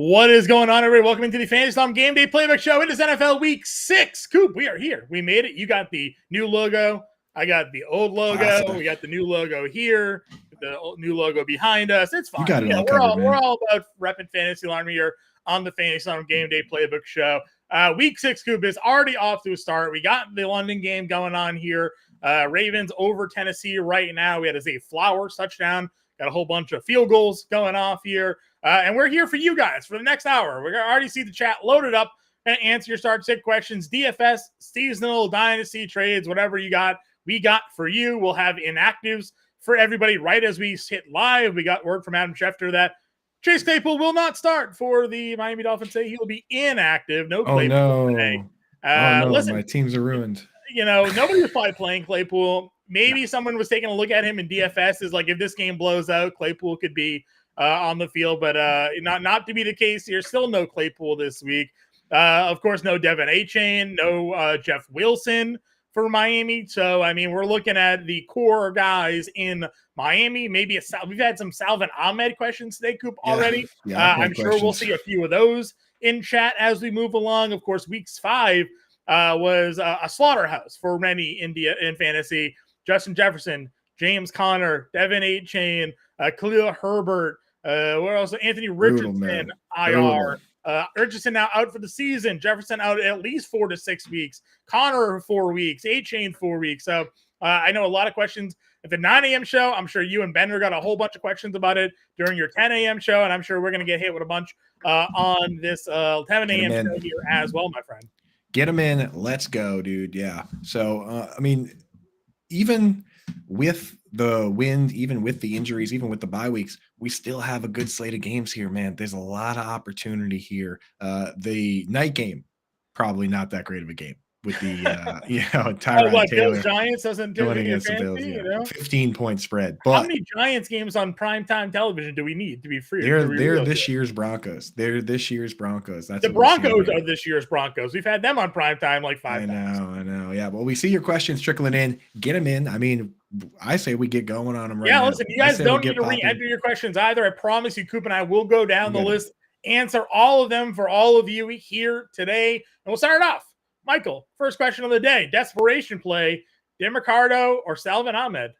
What is going on, everybody? Welcome into the Fantasy Gameday Playbook Show. It is NFL Week 6. Coop, we are here. We made it. You got the new logo. I got the old logo. Classic. We got the new logo here. The new logo behind us. It's fine. You got it all we're covered, man. all about repping Fantasy Alarm here on the Fantasy Gameday Playbook Show. Week 6, Coop, is already off to a start. We got the London game going on here. Ravens over Tennessee right now. We had a Zay Flowers touchdown. Got a whole bunch of field goals going off here. And we're here for you guys for the next hour. We're going to already see the chat loaded up and answer your start sit questions, DFS, seasonal, dynasty, trades, whatever you got, we got for you. We'll have inactives for everybody right as we hit live. We got word from Adam Schefter that Chase Claypool will not start for the Miami Dolphins. Say he will be inactive. No Claypool today. Listen, my teams are ruined. Nobody was probably playing Claypool. Maybe someone was taking a look at him in DFS. Is like, if this game blows out, Claypool could be on the field, but not to be the case here. Still no Claypool this week. Of course, no Devin A-Chain, no Jeff Wilson for Miami. So, I mean, we're looking at the core guys in Miami. Maybe we've had some Salvin Ahmed questions today, Coop, already. I'm sure we'll see a few of those in chat as we move along. Of course, weeks 5 was a slaughterhouse for many in fantasy. Justin Jefferson, James Conner, Devin A-Chain, Khalil Herbert, where else? Anthony Richardson, IR. Richardson now out for the season. Jefferson out at least 4 to 6 weeks. Conner 4 weeks. A-Chain 4 weeks. So I know a lot of questions at the 9 a.m. show. I'm sure you and Bender got a whole bunch of questions about it during your 10 a.m. show, and I'm sure we're going to get hit with a bunch on this 10 a.m. show here as well, my friend. Get them in. Let's go, dude. Yeah. So, I mean, even with the wind, even with the injuries, even with the bye weeks, we still have a good slate of games here, man. There's a lot of opportunity here. The night game, probably not that great of a game with the Tyrod Taylor. Bills Giants doesn't do going against the Bills. 15-point spread. But how many Giants games on primetime television do we need to be free? They're this year's Broncos. They're this year's Broncos. That's the Broncos are this year's Broncos. We've had them on primetime like 5 times. I know. Yeah. Well, we see your questions trickling in. Get them in. I mean, I say we get going on them right now. Yeah, listen, you guys don't need to re-enter your questions either. I promise you, Coop and I will go down the list, answer all of them for all of you here today. And we'll start it off. Michael, first question of the day. Desperation play, Dan Ricardo or Salvin Ahmed?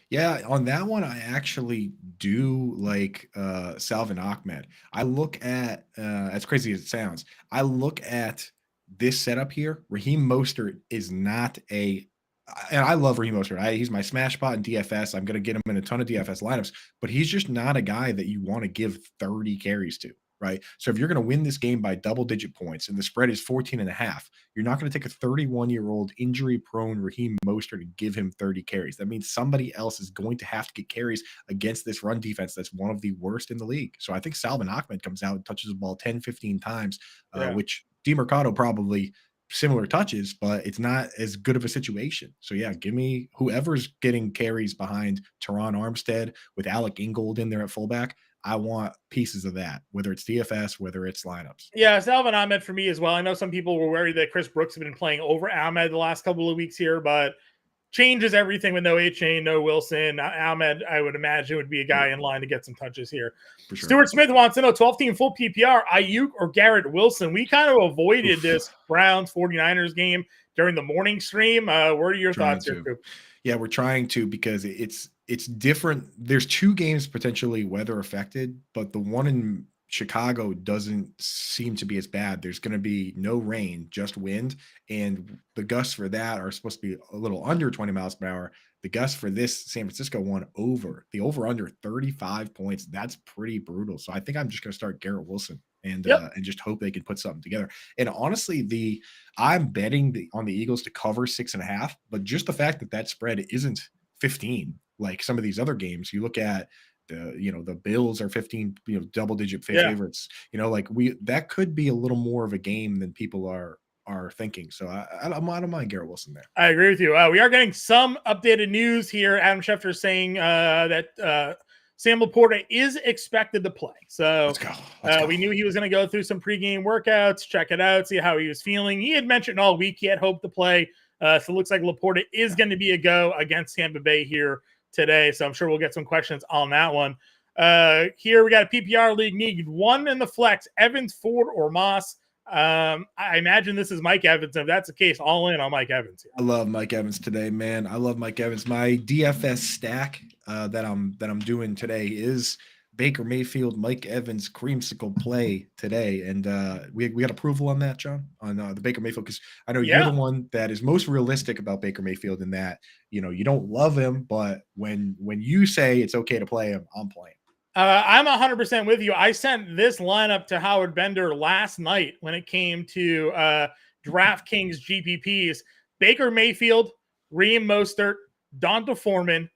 Yeah, on that one, I actually do like Salvin Ahmed. I look at, as crazy as it sounds, I look at this setup here. Raheem Mostert is not and I love Raheem Mostert. He's my smash spot in DFS. I'm going to get him in a ton of DFS lineups, but he's just not a guy that you want to give 30 carries to. Right. So if you're going to win this game by double-digit points and the spread is 14.5, you're not going to take a 31-year-old injury-prone Raheem Mostert and give him 30 carries. That means somebody else is going to have to get carries against this run defense that's one of the worst in the league. So I think Salvin Ahmed comes out and touches the ball 10, 15 times, which DeMercado probably similar touches, but it's not as good of a situation. So yeah, give me whoever's getting carries behind Teron Armstead with Alec Ingold in there at fullback. I want pieces of that, whether it's DFS, whether it's lineups. Yeah, Salvin Ahmed for me as well. I know some people were worried that Chris Brooks had been playing over Ahmed the last couple of weeks here, but changes everything with no A-Chain, no Wilson. Ahmed, I would imagine, would be a guy in line to get some touches here. For sure. Stuart Smith wants to know 12-team full PPR, Ayuk or Garrett Wilson. We kind of avoided this Browns 49ers game during the morning stream. What are your thoughts here, Coop? Yeah, we're trying to because it's different. There's 2 games potentially weather affected, but the one in Chicago doesn't seem to be as bad. There's going to be no rain, just wind, and the gusts for that are supposed to be a little under 20 miles per hour. The gusts for this San Francisco one over under 35 points. That's pretty brutal. So I think I'm just going to start Garrett Wilson and just hope they can put something together. And honestly, I'm betting on the Eagles to cover 6.5, but just the fact that spread isn't 15 like some of these other games. You look at the Bills are 15 double-digit favorites. That could be a little more of a game than people are thinking. So I don't mind Garrett Wilson there. I agree with you. We are getting some updated news here. Adam Schefter saying that Sam Laporta is expected to play. So Let's go. We knew he was going to go through some pregame workouts, check it out, see how he was feeling. He had mentioned all week he had hoped to play. So it looks like Laporta is going to be a go against Tampa Bay here today. So I'm sure we'll get some questions on that one. Here we got a PPR league, need one in the flex, Evans, Ford, or Moss. I imagine this is Mike Evans. If that's the case, all in on Mike Evans here. I love Mike Evans today, man. I love Mike Evans. My DFS stack that I'm doing today is Baker Mayfield, Mike Evans creamsicle play today, and we got approval on that, John, on the Baker Mayfield, because I know you're the one that is most realistic about Baker Mayfield in that you don't love him, but when you say it's okay to play him, I'm playing. I'm 100% with you. I sent this lineup to Howard Bender last night when it came to DraftKings GPPs. Baker Mayfield, Raheem Mostert, Donta Foreman,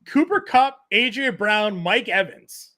Cooper Kupp, AJ Brown, Mike Evans,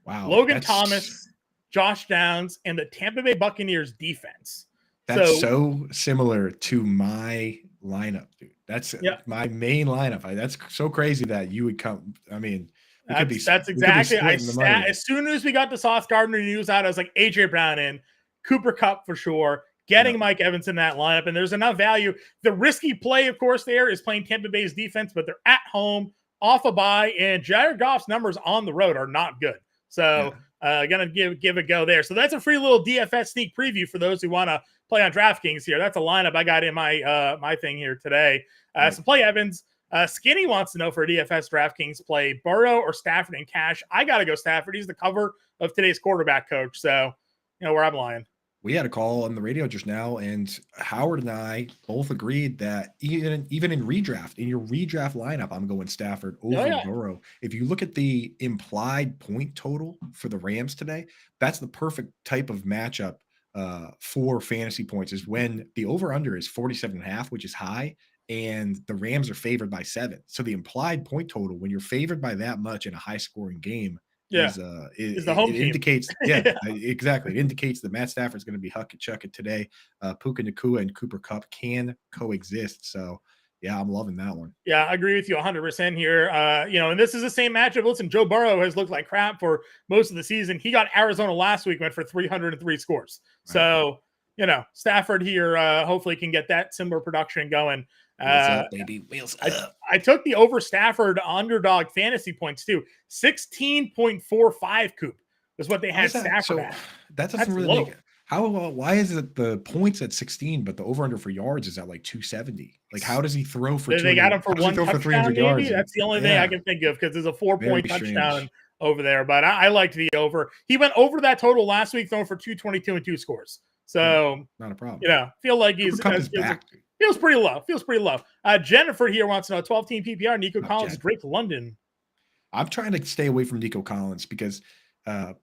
Logan Thomas, Josh Downs, and the Tampa Bay Buccaneers defense. That's so similar to my lineup, dude. That's my main lineup. That's so crazy that you would come. I mean, that's exactly. As soon as we got the Sauce Gardner news out, I was like, AJ Brown in, Cooper Kupp for sure, getting Mike Evans in that lineup, and there's enough value. The risky play, of course, there is playing Tampa Bay's defense, but they're at home, off a bye, and Jared Goff's numbers on the road are not good. So gonna give a go there. So that's a free little DFS sneak preview for those who want to play on DraftKings here. That's a lineup I got in my thing here today. So play Evans. Skinny wants to know for a DFS DraftKings play Burrow or Stafford in cash. I got to go Stafford. He's the cover of today's quarterback coach. So, where I'm lying. We had a call on the radio just now, and Howard and I both agreed that even in redraft, in your redraft lineup, I'm going Stafford over Burrow. If you look at the implied point total for the Rams today, that's the perfect type of matchup for fantasy points, is when the over-under is 47.5, which is high, and the Rams are favored by 7. So the implied point total, when you're favored by that much in a high-scoring game, is the home team. Indicates, exactly. It indicates that Matt Stafford's going to be chucking today. Puka Nacua and Cooper Kupp can coexist. So, I'm loving that one. Yeah, I agree with you 100% here. And this is the same matchup. Listen, Joe Burrow has looked like crap for most of the season. He got Arizona last week, went for 303 scores. Right. So, Stafford here hopefully can get that similar production going. Wheels up, baby. Wheels up. I took the over Stafford underdog fantasy points too. 16.45 Coop is what they had Stafford at. That doesn't really make it. Why is it the points at 16, but the over under for yards is at like 270? Like, how does he throw for? They got him for one touchdown, 300 yards. That's the only thing I can think of, because there's a 4-point touchdown over there. But I liked the over. He went over that total last week, throwing for 222 and 2 scores. So not a problem. Feel like he's back. Feels pretty low. Jennifer here wants to know 12-team PPR. Nico Collins, Drake London. I'm trying to stay away from Nico Collins because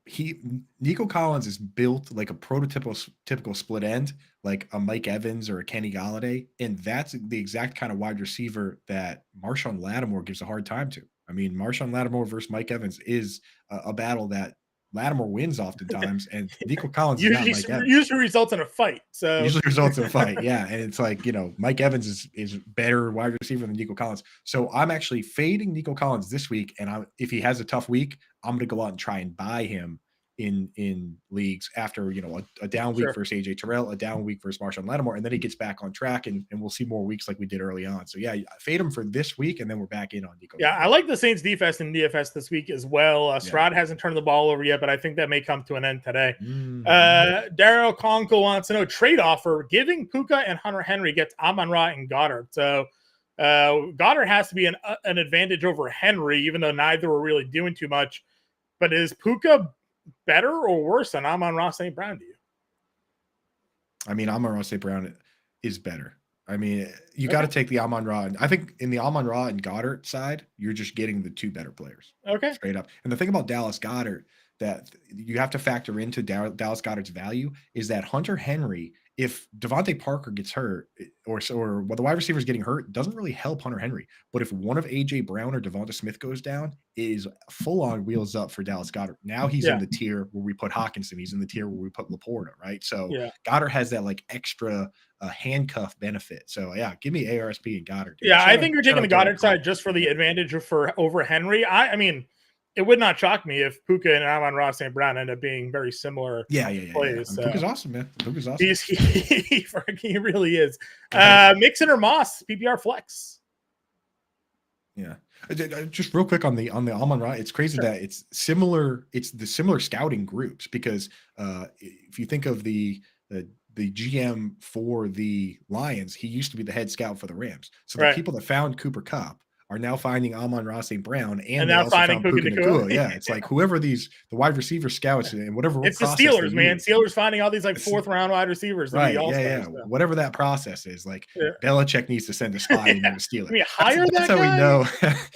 Nico Collins is built like a prototypical split end, like a Mike Evans or a Kenny Golladay, and that's the exact kind of wide receiver that Marshawn Lattimore gives a hard time to. I mean, Marshawn Lattimore versus Mike Evans is a battle that Lattimore wins oftentimes, and Nico Collins usually results in a fight. So usually results in a fight, and it's like, Mike Evans is better wide receiver than Nico Collins. So I'm actually fading Nico Collins this week, and if he has a tough week, I'm going to go out and try and buy him in leagues after a down week versus AJ Terrell, a down week versus Marshawn Lattimore, and then he gets back on track, and we'll see more weeks like we did early on. So fade him for this week, and then we're back in on Nico. I like the Saints defense in DFS this week as well. Stroud hasn't turned the ball over yet, but I think that may come to an end today. Daryl Conco wants to know trade offer: giving Puka and Hunter Henry gets Amon-Ra and Goddard. So Goddard has to be an advantage over Henry, even though neither were really doing too much. But is Puka better or worse than Amon-Ra St. Brown to you? I mean, Amon-Ra St. Brown is better. I mean, you got to take the Amon-Ra. I think in the Amon-Ra and Goddard side, you're just getting the two better players. Okay. Straight up. And the thing about Dallas Goedert that you have to factor into Dallas Goedert's value is that Hunter Henry, if Devontae Parker gets hurt or the wide receiver is getting hurt, doesn't really help Hunter Henry. But if one of A.J. Brown or Devonta Smith goes down, it is full on wheels up for Dallas Goedert. Now he's in the tier where we put Hawkinson. He's in the tier where we put Laporta, right? So Goedert has that like extra handcuff benefit. So give me ARSP and Goedert. Dude. I think you're taking the Goddard side just for the advantage over Henry. I mean, it would not shock me if Puka and Amon-Ra St. Brown end up being very similar plays. So. Puka's awesome, man. Puka's awesome. He really is. Mixon or Moss, PPR flex. Yeah. Just real quick on the Amon-Ra, it's crazy Sure. that it's similar. It's the similar scouting groups because if you think of the GM for the Lions, he used to be the head scout for the Rams. So the Right. people that found Cooper Kupp are now finding Amon-Ra St. Brown, and they now also finding found Puka Puka Nacua. Nacua. Yeah, it's like whoever the wide receiver scouts and whatever It's the process they Steelers, man. use. Steelers finding all these like It's- 4th round wide receivers to be Right. all-stars. Yeah. So. Whatever that process is, like Yeah. Belichick needs to send a spy into the I Steelers. mean, hire That's that how we guy? know.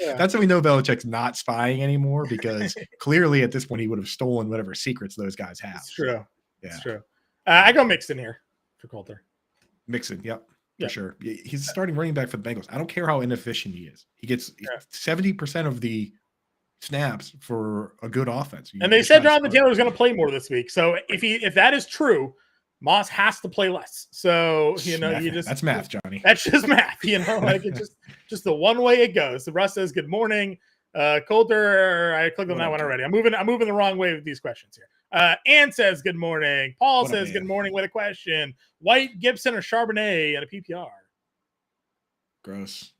Yeah. That's how we know Belichick's not spying anymore, because clearly at this point he would have stolen whatever secrets those guys have. It's true. So, It's true. I go Mixon here for Coulter. Mixon, yep. For sure. He's starting running back for the Bengals. I don't care how inefficient he is. He gets 70% of the snaps for a good offense. And they said Jonathan Taylor was going to play more this week. So if that is true, Moss has to play less. So that's math, Johnny. That's just math. Like it's just the one way it goes. The Russ says good morning. Coulter, I clicked on that one already. I'm moving the wrong way with these questions here. Ann says good morning. Paul says good morning with a question. White, Gibson, or Charbonnet at a PPR? Gross.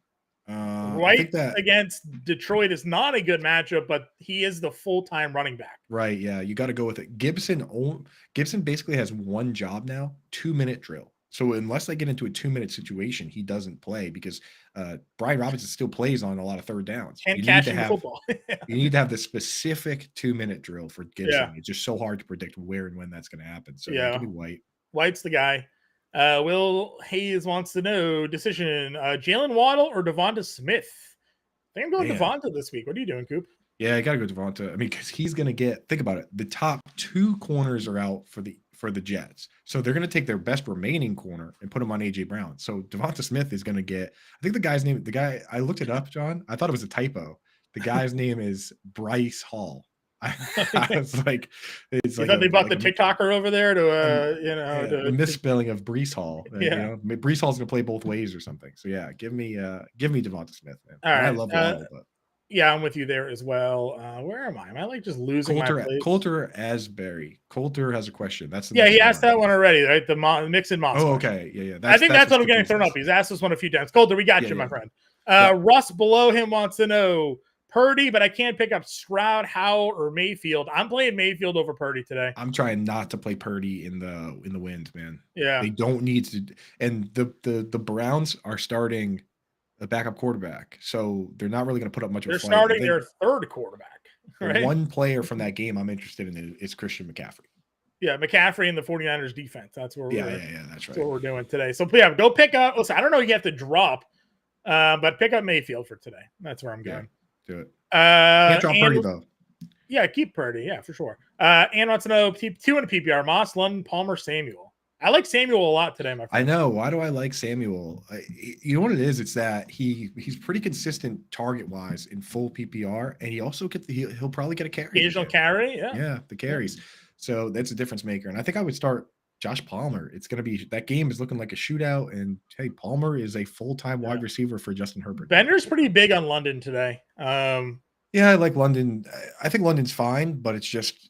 White against Detroit is not a good matchup, but he is the full-time running back. Right. Yeah. You got to go with it. Gibson basically has one job now, 2-minute drill. So unless they get into a 2-minute situation, he doesn't play, because Brian Robinson still plays on a lot of third downs. Can't catch the football. You need to have the specific 2-minute drill for Gibson. Yeah. It's just so hard to predict where and when that's going to happen. So give me White. White's the guy. Will Hayes wants to know decision: Jalen Waddle or Devonta Smith? I think I'm going Devonta this week. What are you doing, Coop? Yeah, I got to go Devonta. I mean, because he's going to get. Think about it. The top 2 corners are out for the Jets, so they're going to take their best remaining corner and put him on AJ Brown. So Devonta Smith is going to get. I think the guy's name. The guy I looked it up, John. I thought it was a typo. The guy's name is Bryce Hall. I was like, it's you like thought they bought the TikToker over there to the misspelling of Brees Hall. Brees Hall's gonna play both ways or something. So give me Devonta Smith, man. All right. I love Waddle, but I'm with you there as well. Where am I? Am I like just losing my place? Coulter Asbury. Coulter has a question. That's he asked that one already, right? The Mixon Moss. Oh, okay, yeah. I think that's what I'm getting thrown up. He's asked this one a few times. Coulter, we got you, my friend. Russ below him wants to know Purdy, but I can't pick up Stroud, Howell, or Mayfield. I'm playing Mayfield over Purdy today. I'm trying not to play Purdy in the wind, man. Yeah, they don't need to. And the Browns are starting a backup quarterback, so they're not really going to put up much of a fight. They're starting their third quarterback. Right? One player from that game I'm interested in is Christian McCaffrey. Yeah, McCaffrey and the 49ers defense. That's where that's right. what we're doing today. So go pick up. Listen, I don't know you have to drop, but pick up Mayfield for today. That's where I'm going. Do it. Can't drop Purdy though. Yeah, keep Purdy. Yeah, for sure. Ann wants to know 2 in a PPR: Moss, London, Palmer, Samuel. I like Samuel a lot today, my friend. I know. Why do I like Samuel? You know what it is? It's that he's pretty consistent target wise in full PPR, and he also he'll probably get a carry. Occasional carry, the carries. So that's a difference maker. And I think I would start Josh Palmer. It's going to be, that game is looking like a shootout, and hey, Palmer is a full-time wide receiver for Justin Herbert. Bender's pretty big on London today. I like London. I think London's fine, but it's just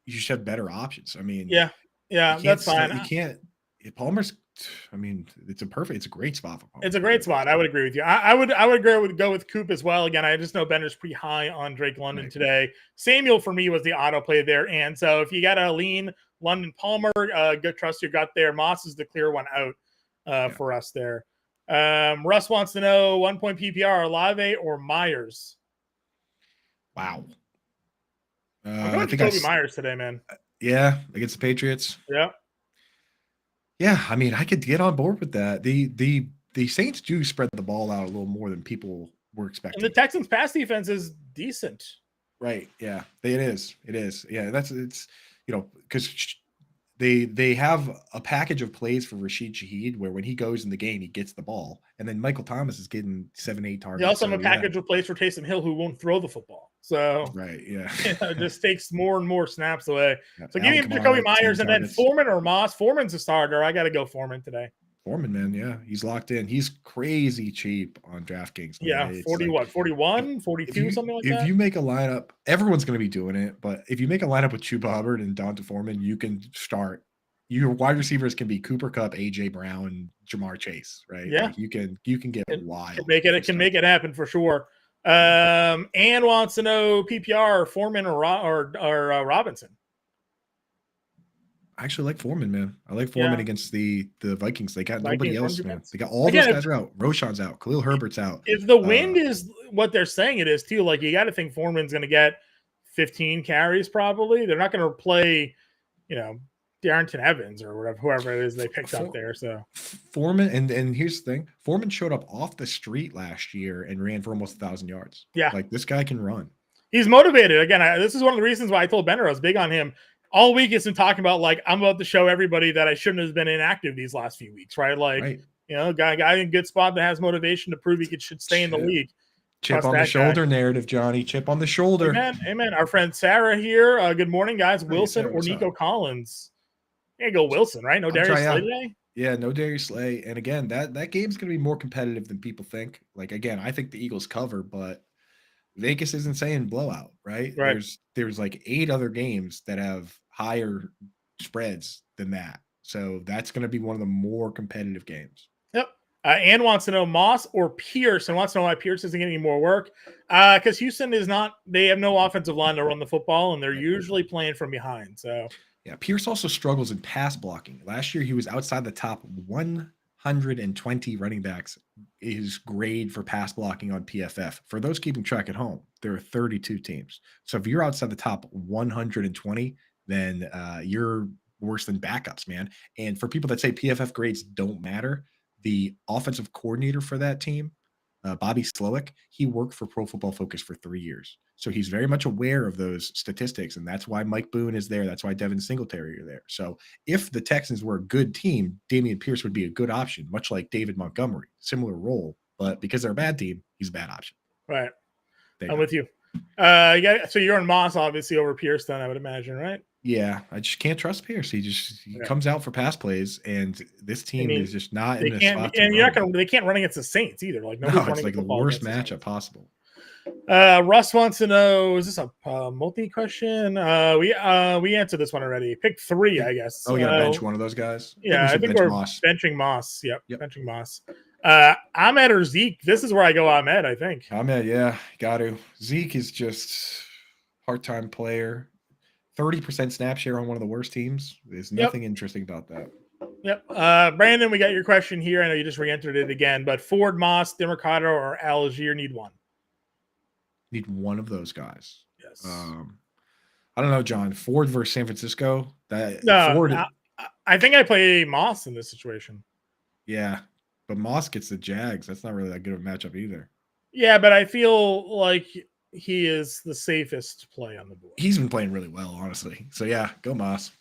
you should have better options. I mean, that's fine. You can't. Palmer's. I mean, it's a great spot for Palmer. It's a great spot. I would agree with you. I would agree with go with Coop as well. Again, I just know Bender's pretty high on Drake London today. Samuel for me was the auto play there, and so if you got to lean London Palmer, good trust your gut there. Moss is the clear one out for us there. Russ wants to know 1 point PPR, Olave or Myers. Wow. I'm going to Kobe Myers today, man. Yeah, against the Patriots. Yeah. Yeah, I mean, I could get on board with that. The Saints do spread the ball out a little more than people were expecting. And the Texans' pass defense is decent. Right. Yeah. It is. Yeah. It's because they have a package of plays for Rashid Shaheed where when he goes in the game, he gets the ball. And then Michael Thomas is getting 7-8 targets. They also have a package of plays for Taysom Hill who won't throw the football. So right, yeah. It just takes more and more snaps away. So give me Jacoby Myers and then Foreman or Moss. Foreman's a starter. I got to go Foreman today. Foreman, man, yeah. He's locked in. He's crazy cheap on DraftKings. Yeah, 41, 42, something like that. If you make a lineup, everyone's going to be doing it, but if you make a lineup with Chuba Hubbard and Donta Foreman, you can start. Your wide receivers can be Cooper Kupp, AJ Brown, Jamar Chase, right? Yeah. Like you can get wild. It can make it happen for sure. Ann wants to know PPR Foreman or Robinson. I actually like Foreman, man. I like Foreman Yeah. against the Vikings. They got Vikings nobody run else, man. defense. They got all Again, those guys are out. Roshan's out. Khalil Herbert's out. If the wind is what they're saying it is too, like you got to think Foreman's going to get 15 carries probably. They're not going to play, Darrington Evans or whatever, whoever it is they picked up there. So Foreman, and here's the thing: Foreman showed up off the street last year and ran for almost 1,000 yards. Yeah, like this guy can run. He's motivated. Again, this is one of the reasons why I told Benner I was big on him. All week he's been talking about like I'm about to show everybody that I shouldn't have been inactive these last few weeks, right? Like, guy in a good spot that has motivation to prove he should stay in the league. Chip on the shoulder narrative, Johnny. Chip on the shoulder. Amen. Our friend Sarah here. Good morning, guys. Wilson Sarah, or Nico Collins? Yeah, go Wilson, right? No Darius Slay today? Yeah, no Darius Slay. And again, that game's going to be more competitive than people think. Like, again, I think the Eagles cover, but Vegas isn't saying blowout, right? There's like 8 other games that have higher spreads than that. So that's going to be one of the more competitive games. Yep. Ann wants to know Moss or Pierce and wants to know why Pierce isn't getting any more work. Because Houston they have no offensive line to run the football, and they're usually playing from behind. So yeah, Pierce also struggles in pass blocking. Last year, he was outside the top 120 running backs. His grade for pass blocking on PFF. For those keeping track at home, there are 32 teams. So if you're outside the top 120, then you're worse than backups, man. And for people that say PFF grades don't matter, the offensive coordinator for that team, Bobby Slowick, he worked for Pro Football Focus for 3 years. So he's very much aware of those statistics, and that's why Mike Boone is there. That's why Devin Singletary are there. So if the Texans were a good team, Dameon Pierce would be a good option, much like David Montgomery, similar role. But because they're a bad team, he's a bad option. Right. I'm with you. So you're on Moss, obviously, over Pierce then, I would imagine, right? Yeah, I just can't trust Pierce. He comes out for pass plays, and this team is just not in the spot. And they can't run against the Saints either. Like it's like the worst matchup possible. Russ wants to know: is this a multi question? We answered this one already. Pick 3, I guess. Oh, we got to bench one of those guys. Yeah, I think we're benching Moss. Yep, benching Moss. Ahmed or Zeke? This is where I go Ahmed. I think Ahmed. Yeah, got to. Zeke is just part-time player. 30% snap share on one of the worst teams. There's nothing interesting about that. Yep. Brandon, we got your question here. I know you just re-entered it again, but Ford, Moss, Demercado, or Algier need one? Need one of those guys. Yes. I don't know, John. Ford versus San Francisco. I think I play Moss in this situation. Yeah, but Moss gets the Jags. That's not really that good of a matchup either. Yeah, but I feel like he is the safest play on the board. He's been playing really well, honestly. So yeah, go Moss.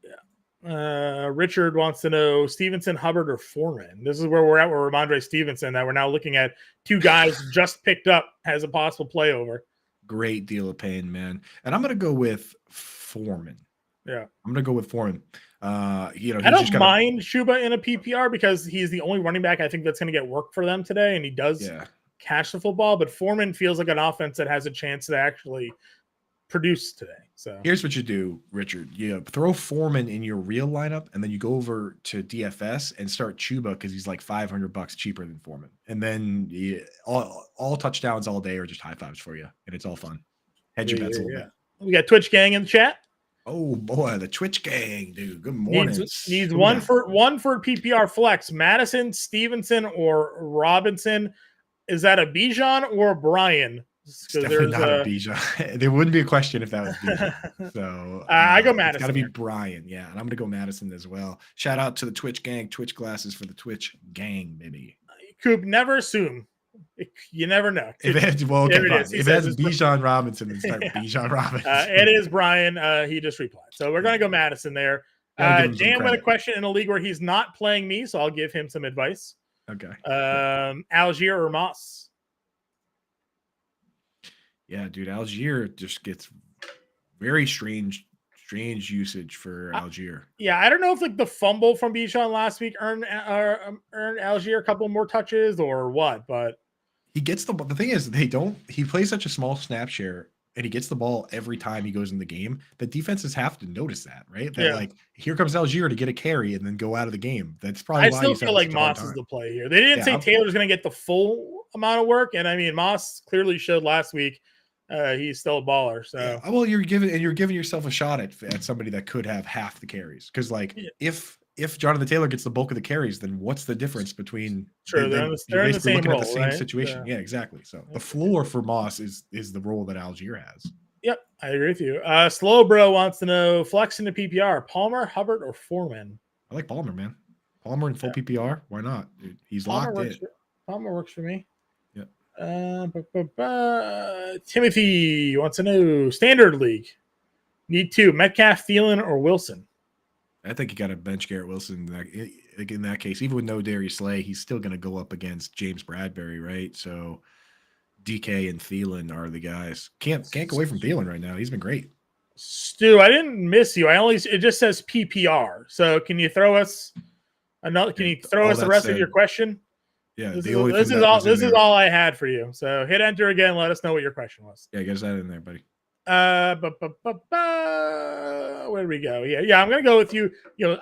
Yeah. Richard wants to know Stevenson, Hubbard, or Foreman. This is where we're at with Ramondre Stevenson. That we're now looking at 2 guys just picked up as a possible play over. Great deal of pain, man. And I'm gonna go with Foreman. Yeah, I'm gonna go with Foreman. I don't mind Shuba in a PPR because he's the only running back I think that's going to get work for them today, and he does. Yeah. Catch the football, but Foreman feels like an offense that has a chance to actually produce today. So here's what you do, Richard. You throw Foreman in your real lineup, and then you go over to DFS and start Chuba because he's like $500 cheaper than Foreman. And then all touchdowns all day are just high fives for you, and it's all fun. Hedge your bets a little bit. We got Twitch gang in the chat. Oh boy, the Twitch gang, dude. Good morning. Needs one for PPR flex. Madison, Stevenson, or Robinson. Is that a Bijan or a Brian? It's definitely not a Bijan. There wouldn't be a question if that was Bijan. So I go Madison. It's got to be Brian. Yeah, and I'm going to go Madison as well. Shout out to the Twitch gang. Twitch glasses for the Twitch gang, baby. Coop, never assume. You never know. If it has Bijan Robinson, then start Bijan Robinson. It is Brian. He just replied. So we're going to go Madison there. Dan with a question in a league where he's not playing me, so I'll give him some advice. Okay. Algier or Moss? Yeah, dude, Algier just gets very strange usage for Algier. Yeah, I don't know if like the fumble from Bijan last week earned Algier a couple more touches or what, but he gets the thing is he plays such a small snap share and he gets the ball every time he goes in the game, the defenses have to notice that, right? That like, here comes Algier to get a carry and then go out of the game. That's probably why I still feel like Moss is the play here. They didn't say Taylor's going to get the full amount of work. And I mean, Moss clearly showed last week he's still a baller. So yeah, well, you're giving yourself a shot at somebody that could have half the carries, because like if Jonathan Taylor gets the bulk of the carries, then what's the difference between? Sure, they're in the same looking role, at the same right? situation. Yeah, exactly. So the floor for Moss is the role that Algier has. Yep, I agree with you. Slow Bro wants to know flex into PPR, Palmer, Hubbard, or Foreman. I like Palmer, man. Palmer in full PPR. Why not? He's Palmer locked in. Palmer works for me. Yeah. Timothy wants to know standard league. Need two: Metcalf, Thielen, or Wilson. I think you got to bench Garrett Wilson in that case. Even with no Darius Slay, he's still going to go up against James Bradbury, right? So DK and Thielen are the guys. Can't go away from Thielen right now. He's been great. Stu, I didn't miss you. It just says PPR. So can you throw us another? Can you throw us the rest of your question? Yeah, this is all I had for you. So hit enter again. Let us know what your question was. Yeah, get that in there, buddy. Where do we go? Yeah. I'm gonna go with you. You know,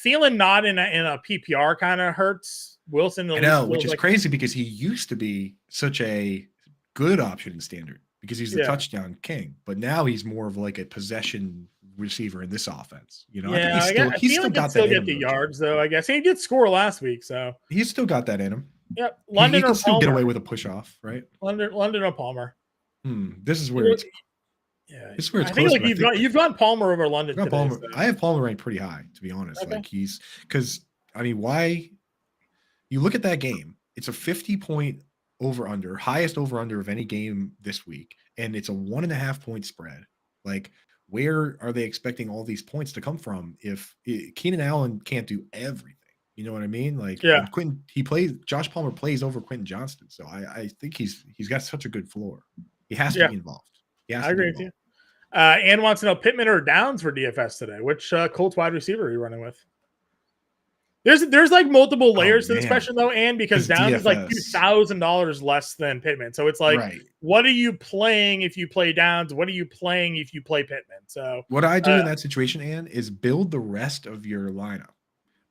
Thielen not in a PPR kind of hurts Wilson. I know, which is crazy because he used to be such a good option in standard because he's the touchdown king, but now he's more of like a possession receiver in this offense. You know, yeah, I think he's still got that. Get the yards though, I guess. And he did score last week, so he's still got that in him. Yep, London he or can still Palmer. Get away with a push off, right? London or Palmer. This is where it's. Yeah, this is where it's close. Think like you've gone Palmer over London. Today, Palmer. So. I have Palmer ranked pretty high, to be honest. Okay. Like because I mean, why? You look at that game. It's a 50-point over/under, highest over/under of any game this week, and it's a 1.5-point spread. Like, where are they expecting all these points to come from if Keenan Allen can't do everything? You know what I mean? Like, yeah, Josh Palmer plays over Quentin Johnston, so I think he's got such a good floor. He has to be involved. I agree with you. Ann wants to know Pittman or Downs for DFS today. Which Colts wide receiver are you running with? There's like multiple layers to this question though, Ann, because Downs is like $2,000 less than Pittman. So it's like, what are you playing if you play Downs? What are you playing if you play Pittman? So what I do in that situation, Ann, is build the rest of your lineup.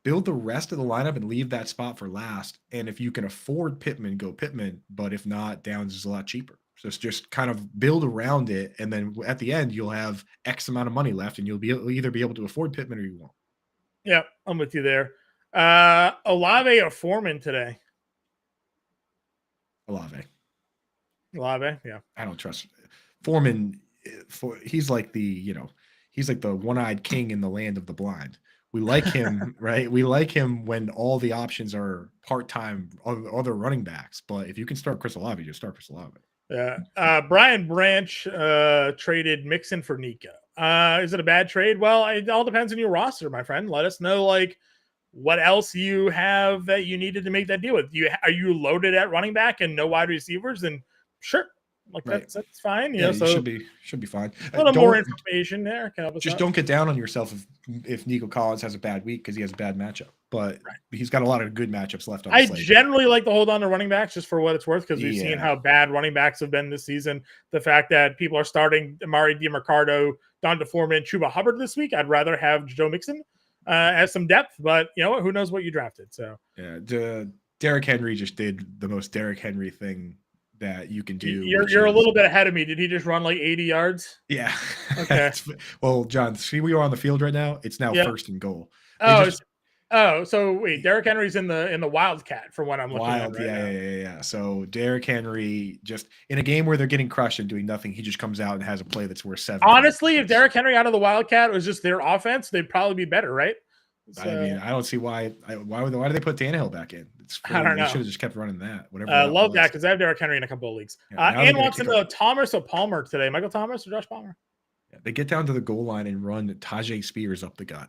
Build the rest of the lineup and leave that spot for last. And if you can afford Pittman, go Pittman. But if not, Downs is a lot cheaper. So it's just kind of build around it. And then at the end, you'll have X amount of money left and you'll either be able to afford Pittman or you won't. Yeah, I'm with you there. Olave or Foreman today? Olave, yeah. I don't trust Foreman. He's like the one-eyed king in the land of the blind. We like him, right? We like him when all the options are part-time other running backs. But if you can start Chris Olave, just start Chris Olave. Yeah. Brian Branch traded Mixon for Nico. Is it a bad trade? Well, it all depends on your roster, my friend. Let us know like what else you have that you needed to make that deal with. Are you loaded at running back and no wide receivers? Then sure. Like that's fine. You know, so should be fine. A little more information there. Just don't get down on yourself if Nico Collins has a bad week because he has a bad matchup. But he's got a lot of good matchups left on the slate. Generally like to hold on to running backs just for what it's worth because we've seen how bad running backs have been this season. The fact that people are starting Amari DiMercado, Donta Foreman, and Chuba Hubbard this week. I'd rather have Joe Mixon as some depth, but you know who knows what you drafted. So Derrick Henry just did the most Derrick Henry thing that you can do. You're a little bit ahead of me. Did he just run like 80 yards? Yeah. Okay. Well, John, see we are on the field right now. It's now first and goal. So wait, Derrick Henry's in the Wildcat for what I'm looking at right now. Yeah. So Derrick Henry just in a game where they're getting crushed and doing nothing, he just comes out and has a play that's worth 7. Honestly, if Derrick Henry out of the Wildcat was just their offense, they'd probably be better, right? So, I mean, I don't see why do they put Tannehill back in? I don't know. They should have just kept running that. Whatever. Love that because I have Derrick Henry in a couple of leagues. And wants to know Thomas or Palmer today. Michael Thomas or Josh Palmer? Yeah, they get down to the goal line and run Tajay Spears up the gut.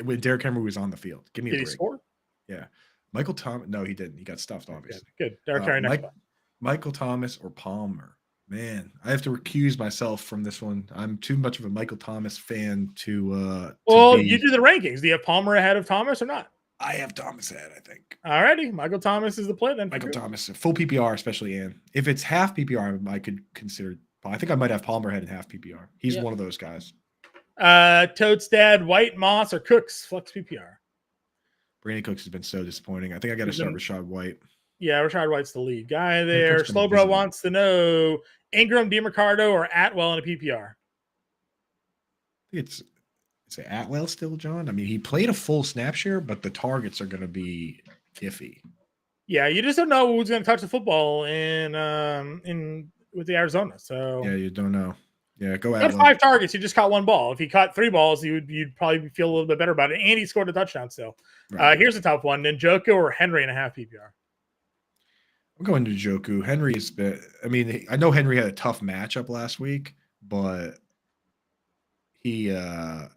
When Derrick Henry was on the field. Give me a break. Did he score? Yeah. Michael Thomas. No, he didn't. He got stuffed, obviously. Good. Derrick Henry Michael Thomas or Palmer. Man, I have to recuse myself from this one. I'm too much of a Michael Thomas fan to you do the rankings. Do you have Palmer ahead of Thomas or not? I have Thomas ahead, I think. Alrighty. Michael Thomas is the play then. Michael Thomas, full PPR, especially in. If it's half PPR, I could consider. I think I might have Palmer ahead in half PPR. He's one of those guys. Toad's dad, White, Moss, or Cooks, flex PPR. Brandon Cooks has been so disappointing. I think I got to start Rashad White. Yeah, Rashad White's the lead guy Hendrick's there. been Slowbro invisible. wants to know Ingram, DeMarcado, or Atwell in a PPR. It's Atwell still, John. I mean, he played a full snap share, but the targets are going to be iffy. Yeah, you just don't know who's going to touch the football in with the Arizona. So yeah, you don't know. Yeah, go he had Atwell. 5 targets. He just caught 1 ball. If he caught 3 balls, you'd probably feel a little bit better about it. And he scored a touchdown still. Right. Here's a tough one: Njoku or Henry and a half PPR. I'm going to Njoku. Henry has been. I mean, I know Henry had a tough matchup last week, but he had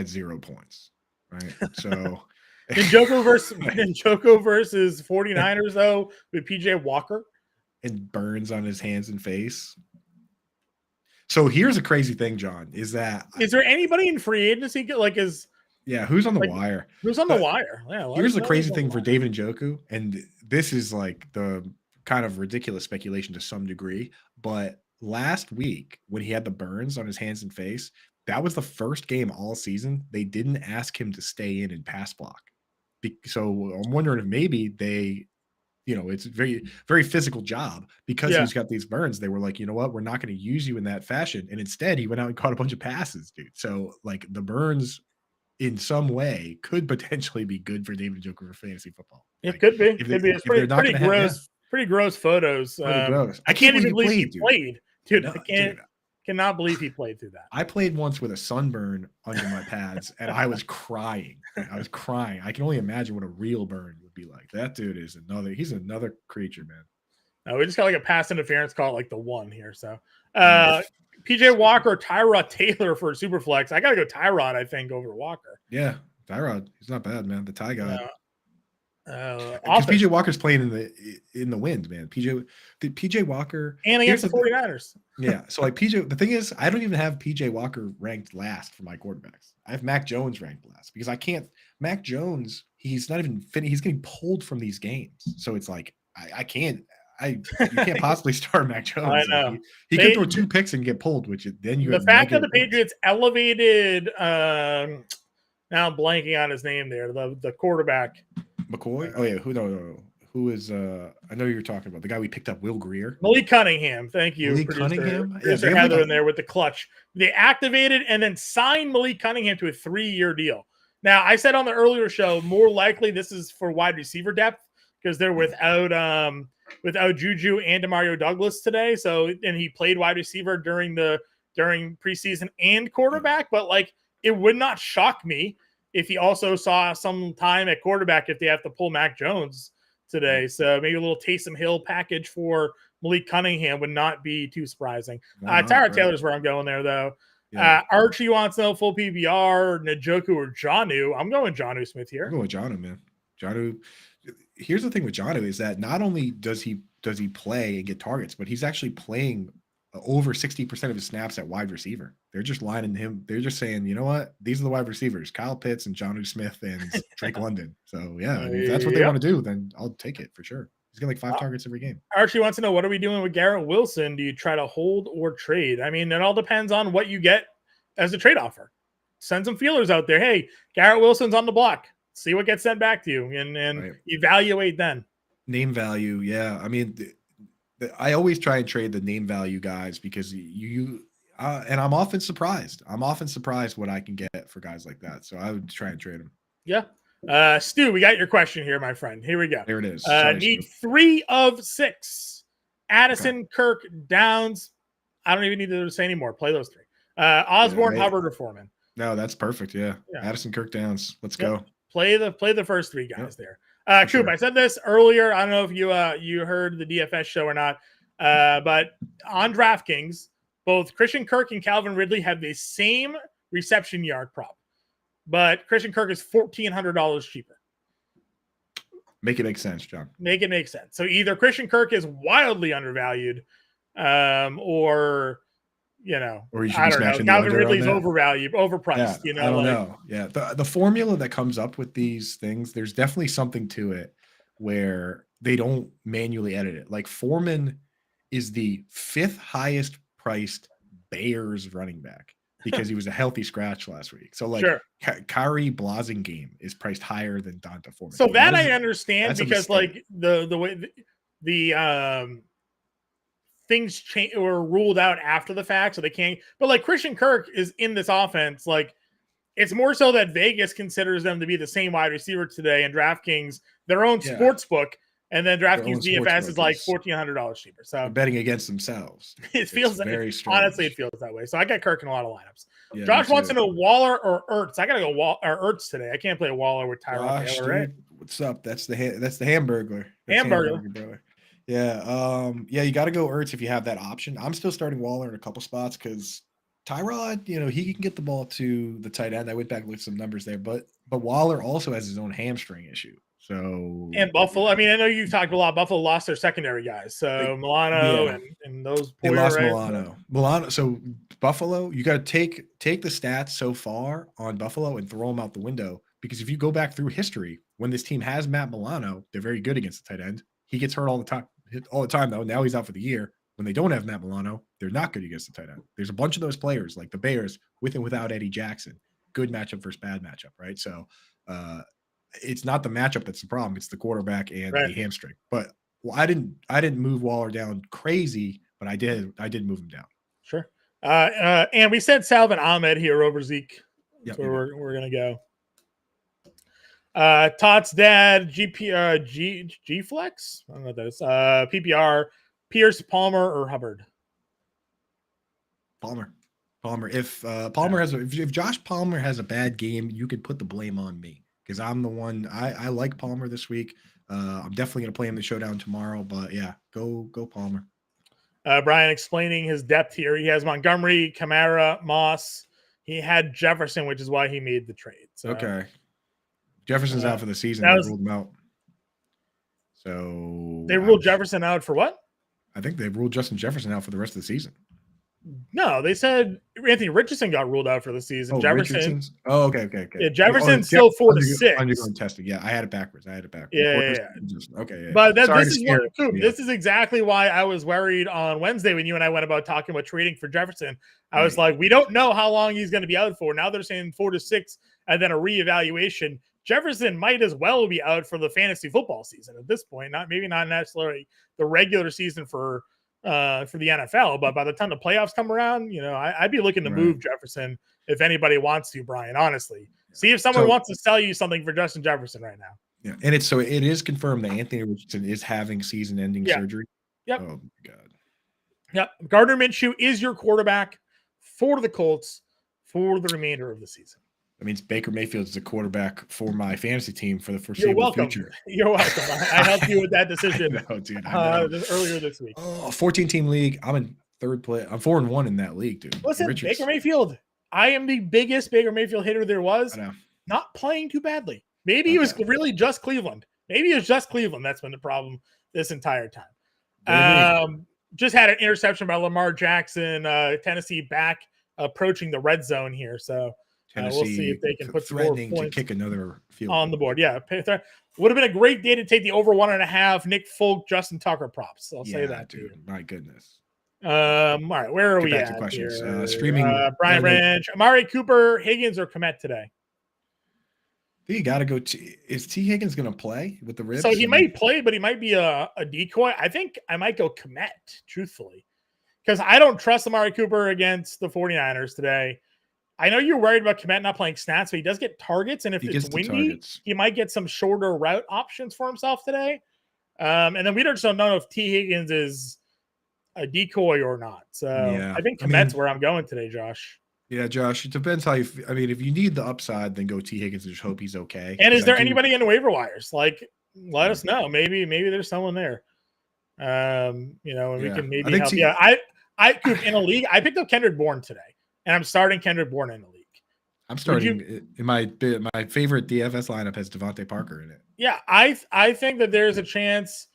0 points. Right. So Njoku versus 49ers though with PJ Walker and burns on his hands and face. So here's a crazy thing, John, is there anybody in free agency like is who's on the wire? Who's on the wire? Yeah, here's the crazy thing for David Njoku, and this is like the kind of ridiculous speculation to some degree, but last week when he had the burns on his hands and face, that was the first game all season they didn't ask him to stay in and pass block. So I'm wondering if maybe they, it's a very, very physical job because he's got these burns. They were like, you know what, we're not going to use you in that fashion. And instead he went out and caught a bunch of passes, dude. So like the burns in some way could potentially be good for David Njoku for fantasy football. It could be. It's pretty gross. Pretty gross photos. Pretty gross. I can't even believe he played. Dude, no, I cannot believe he played through that. I played once with a sunburn under my pads, and I was crying. I can only imagine what a real burn would be like. That dude is he's another creature, man. No, we just got like a pass interference call, like the 1 here. So PJ Walker, Tyrod Taylor for Superflex. I got to go Tyrod, I think, over Walker. Yeah, Tyrod. He's not bad, man. The Ty guy. Because PJ Walker's playing in the wind, man. PJ Walker and against the 49ers. Yeah. So like the thing is, I don't even have PJ Walker ranked last for my quarterbacks. I have Mac Jones ranked last because I can't. Mac Jones, he's not even he's getting pulled from these games. So it's like I can't. You can't possibly start Mac Jones. I know. Like he could throw 2 picks and get pulled, which then you. The fact that the Patriots elevated. Now I'm blanking on his name there. The quarterback. McCoy? Oh yeah, who is I know you're talking about the guy we picked up, Will Greer. Malik Cunningham. Thank you. Malik Cunningham. Producer Heather in there with the clutch. They activated and then signed Malik Cunningham to a 3-year deal. Now I said on the earlier show, more likely this is for wide receiver depth because they're without Juju and Demario Douglas today. So and he played wide receiver during preseason and quarterback, but like it would not shock me if he also saw some time at quarterback if they have to pull Mac Jones today. So maybe a little Taysom Hill package for Malik Cunningham would not be too surprising. Tyrod Taylor's where I'm going there, though. Yeah. Archie wants to know full PPR, Njoku or Jonnu. I'm going Jonnu Smith here. I'm going with Jonnu, man. Jonnu. Here's the thing with Jonnu is that not only does he play and get targets, but he's actually playing over 60% of his snaps at wide receiver. They're just lining him. They're just saying, you know what? These are the wide receivers, Kyle Pitts and Jonnu Smith and Drake London. So yeah, I mean, if that's what they want to do, then I'll take it for sure. He's got like 5 targets every game. Archie wants to know, what are we doing with Garrett Wilson? Do you try to hold or trade? I mean, it all depends on what you get as a trade offer. Send some feelers out there. Hey, Garrett Wilson's on the block. See what gets sent back to you and evaluate then. Name value. Yeah. I mean, I always try and trade the name value guys because and I'm often surprised. What I can get for guys like that. So I would try and trade them. Yeah. Stu, we got your question here, my friend. Here we go. There it is. Need Stu. 3 of 6. Addison, Kirk, Downs. I don't even need to say anymore. Play those 3. Osborne, Hubbard, or Foreman. No, that's perfect. Yeah. Addison, Kirk, Downs. Let's go. Play the first 3 guys there. Coop, sure. I said this earlier. I don't know if you heard the DFS show or not, but on DraftKings, both Christian Kirk and Calvin Ridley have the same reception yard prop, but Christian Kirk is $1,400 cheaper. Make it make sense, John. Make it make sense. So either Christian Kirk is wildly undervalued, or or you should I don't know. Calvin Ridley's overvalued, overpriced. Yeah, I don't know. Yeah, the formula that comes up with these things, there's definitely something to it where they don't manually edit it. Like Foreman is the 5th highest priced Bears running back. because he was a healthy scratch last week. So like Sure. Kyrie Blasingame is priced higher than Donta Foreman. So that I understand because mistake. like the way the things change or ruled out after the fact, so they can't. But like Christian Kirk is in this offense, like it's more so that Vegas considers them to be the same wide receiver today, and DraftKings their own sports book, and then DraftKings DFS is like $1,400 cheaper. So they're betting against themselves. It feels very strange. Honestly, it feels that way. So I got Kirk in a lot of lineups. Yeah, Josh wants to know Waller or Ertz. I gotta go Ertz today. I can't play Waller with Tyrod Taylor, right? What's up? That's the Hamburglar. Hamburger. Yeah. You got to go Ertz if you have that option. I'm still starting Waller in a couple spots because Tyrod, he can get the ball to the tight end. I went back and looked at some numbers there, but Waller also has his own hamstring issue. So and Buffalo. I mean, I know you've talked a lot. Buffalo lost their secondary guys, so Milano and those. They lost Milano. So Buffalo, you got to take the stats so far on Buffalo and throw them out the window, because if you go back through history, when this team has Matt Milano, they're very good against the tight end. He gets hurt all the time though. Now he's out for the year. When they don't have Matt Milano, they're not good against the tight end. There's a bunch of those players like the Bears with and without Eddie Jackson. Good matchup versus bad matchup, right? So it's not the matchup that's the problem. It's the quarterback and the hamstring. But I didn't move Waller down crazy, but I did move him down. Sure. And we said Salvin Ahmed here over Zeke. That's where we're gonna go. Todd's dad, G Flex. I don't know what that is. PPR, Pierce, Palmer, or Hubbard. Palmer. If Palmer if Josh Palmer has a bad game, you could put the blame on me, because I'm the one. I like Palmer this week. I'm definitely gonna play him the showdown tomorrow. But yeah, go Palmer. Brian explaining his depth here. He has Montgomery, Kamara, Moss. He had Jefferson, which is why he made the trade. So, okay. Jefferson's out for the season. They ruled him out. So they ruled Jefferson out for what? I think they ruled Justin Jefferson out for the rest of the season. No, they said Anthony Richardson got ruled out for the season. Jefferson. Oh, okay. Yeah, Jefferson's still 4 to 6. Undergoing testing. Yeah, I had it backwards. Yeah. Okay. Yeah. But this is exactly why I was worried on Wednesday when you and I went about talking about trading for Jefferson. I was like, we don't know how long he's going to be out for. Now they're saying 4 to 6 and then a reevaluation. Jefferson might as well be out for the fantasy football season at this point. Maybe not necessarily the regular season for the NFL, but by the time the playoffs come around, I'd be looking to move Jefferson if anybody wants to, Brian, honestly. See if someone wants to sell you something for Justin Jefferson right now. Yeah, and it is confirmed that Anthony Richardson is having season-ending surgery. Yep. Oh, my God. Yep. Gardner Minshew is your quarterback for the Colts for the remainder of the season. That means Baker Mayfield is the quarterback for my fantasy team for the foreseeable future. You're welcome. I helped you with that decision earlier this week. 14-team league. I'm in third place. I'm 4-1 in that league, dude. Listen, Baker Mayfield. I am the biggest Baker Mayfield hitter there was. Not playing too badly. Maybe it was really just Cleveland. That's been the problem this entire time. Just had an interception by Lamar Jackson. Tennessee back approaching the red zone here. So we'll see if they can put threatening to kick another field on the board. Yeah, would have been a great day to take the over 1.5 Nick Folk, Justin Tucker props. I'll say that, dude. My goodness. All right, where are we at? Questions. Here? Streaming. Brian Ranch, Amari Cooper, Higgins, or Komet today? I think you got to go. Is T. Higgins going to play with the ribs? So he might play, but he might be a decoy. I think I might go Komet, truthfully, because I don't trust Amari Cooper against the 49ers today. I know you're worried about Komet not playing snaps, but he does get targets, and if it's windy, he might get some shorter route options for himself today. And then we just don't know if T. Higgins is a decoy or not. So I think Komet's where I'm going today, Josh. Yeah, Josh, it depends how you – I mean, if you need the upside, then go T. Higgins and just hope he's okay. And is there anybody in the waiver wires? Like, let us know. Maybe there's someone there. And we can maybe help. I could in a league. I picked up Kendrick Bourne today, and I'm starting Kendrick Bourne in the league. I'm starting in my favorite DFS lineup has Devontae Parker in it. Yeah, I think that there's a chance.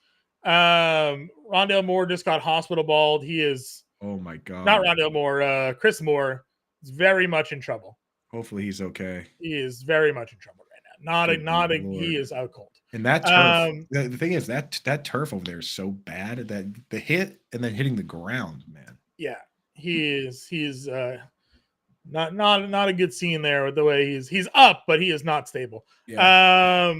Rondale Moore just got hospital balled. He is. Oh my God! Not Rondale Moore. Chris Moore is very much in trouble. Hopefully he's okay. He is very much in trouble right now. He is out cold. And that turf, the thing is that turf over there is so bad that the hit and then hitting the ground, man. Yeah, he's Not a good scene there with the way he's up, but he is not stable. Yeah.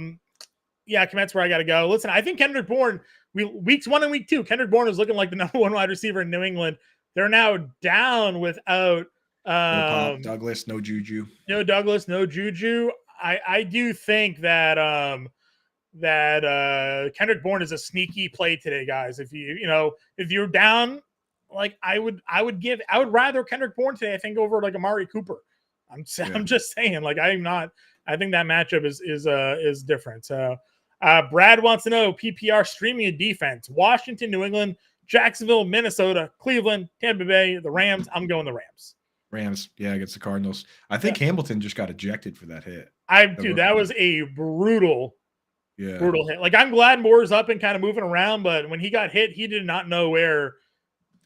Yeah, Komet's where I got to go. Listen, I think Kendrick Bourne, weeks 1 and week 2, Kendrick Bourne is looking like the number 1 wide receiver in New England. They're now down without No Pop Douglas, no Juju. No Douglas, no Juju. I do think that Kendrick Bourne is a sneaky play today, guys. If you're down, like I would rather Kendrick Bourne today, I think, over like Amari Cooper. I'm just saying, like I think that matchup is different. So Brad wants to know PPR streaming a defense: Washington, New England, Jacksonville, Minnesota, Cleveland, Tampa Bay, the Rams. I'm going the Rams. Rams, yeah, against the Cardinals. I think Hamilton just got ejected for that hit. That was a brutal hit. Like, I'm glad Moore's up and kind of moving around, but when he got hit, he did not know where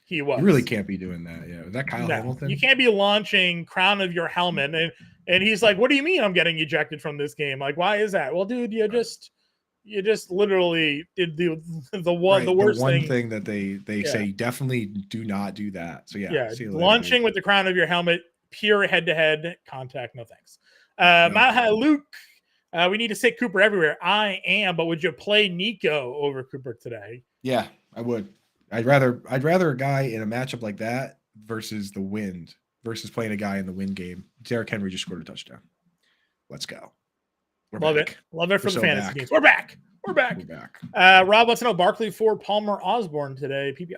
he was. You really can't be doing that. Yeah, is that Kyle Hamilton? You can't be launching crown of your helmet, and he's like, "What do you mean I'm getting ejected from this game? Like, why is that?" Well, dude, you just literally did the worst thing that they say definitely do not do that. So launching with the crown of your helmet, pure head-to-head contact. No thanks. Luke, we need to sit Cooper everywhere. I am, but would you play Nico over Cooper today? Yeah, I would. I'd rather a guy in a matchup like that versus the wind versus playing a guy in the wind game. Derrick Henry just scored a touchdown. Let's go. Love it for the fantasy games. We're back. Rob wants to know Barkley, Ford, Palmer, Osborne today. PPR.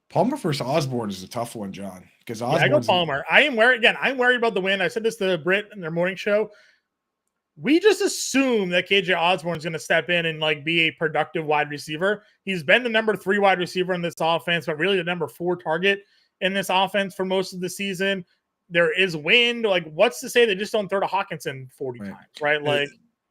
Palmer versus Osborne is a tough one, John. Because I go Palmer. I'm worried about the win. I said this to Britt in their morning show. We just assume that KJ Osborne is going to step in and like be a productive wide receiver. He's been the number 3 wide receiver in this offense, but really the number 4 target in this offense for most of the season. There is wind. Like, what's to say they just don't throw to Hawkinson 40 times, right? Like,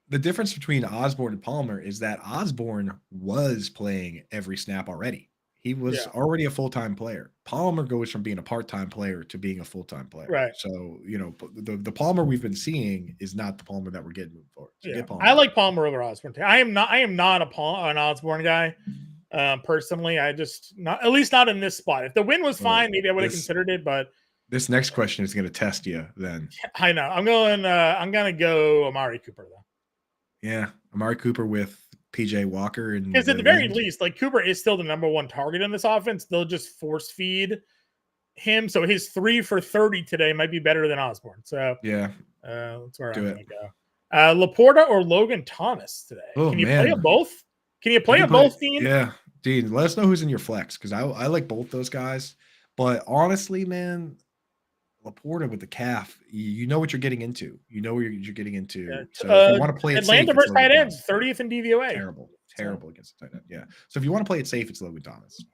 the difference between Osborne and Palmer is that Osborne was playing every snap already. He was already a full-time player. Palmer goes from being a part-time player to being a full-time player. Right. So, the Palmer we've been seeing is not the Palmer that we're getting moving forward. So I like Palmer over Osborne. I am not an Osborne guy. Personally, I just not, at least not in this spot. If the win was fine, maybe I would have considered it, but this next question is going to test you then. I know. I'm going to go Amari Cooper though. Yeah, Amari Cooper with PJ Walker, and because at the very least, like Cooper is still the number 1 target in this offense. They'll just force feed him, so his 3 for 30 today might be better than Osborne. So that's where I'm going to go. Laporta or Logan Thomas today? Can you play them both? Can you play them both, Dean? Yeah, Dean. Let us know who's in your flex because I like both those guys. But honestly, man, Laporta with the calf, you know what you're getting into. You know what you're getting into. Yeah. So if you want to play it Atlanta safe, versus tight ends, 30th in DVOA. Terrible against the tight end. Yeah. So if you want to play it safe, it's Logan Thomas.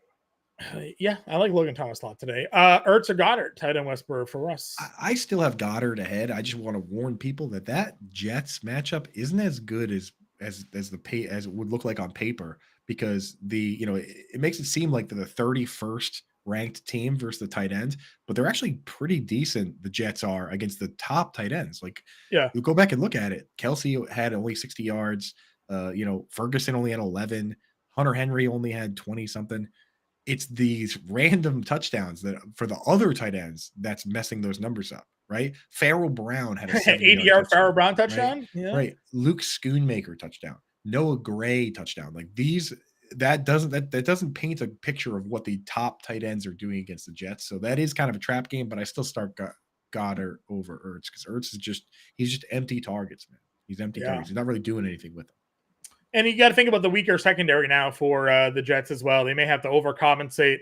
Yeah, I like Logan Thomas a lot today. Ertz or Goddard, tight end Westboro for us. I still have Goddard ahead. I just want to warn people that Jets matchup isn't as good as it would look like on paper because it makes it seem like they're the 31st ranked team versus the tight end, but they're actually pretty decent. The Jets are against the top tight ends. Like, you go back and look at it. Kelsey had only 60 yards. Ferguson only had 11. Hunter Henry only had 20 something. It's these random touchdowns that for the other tight ends that's messing those numbers up, right? Farrell Brown had a 80-yard Farrell Brown touchdown. Right? Yeah. Right. Luke Schoonmaker touchdown. Noah Gray touchdown. Like these. That doesn't paint a picture of what the top tight ends are doing against the Jets. So that is kind of a trap game, but I still start Goddard over Ertz because Ertz is he's just empty targets, man. He's empty targets. He's not really doing anything with them. And you got to think about the weaker secondary now for the Jets as well. They may have to overcompensate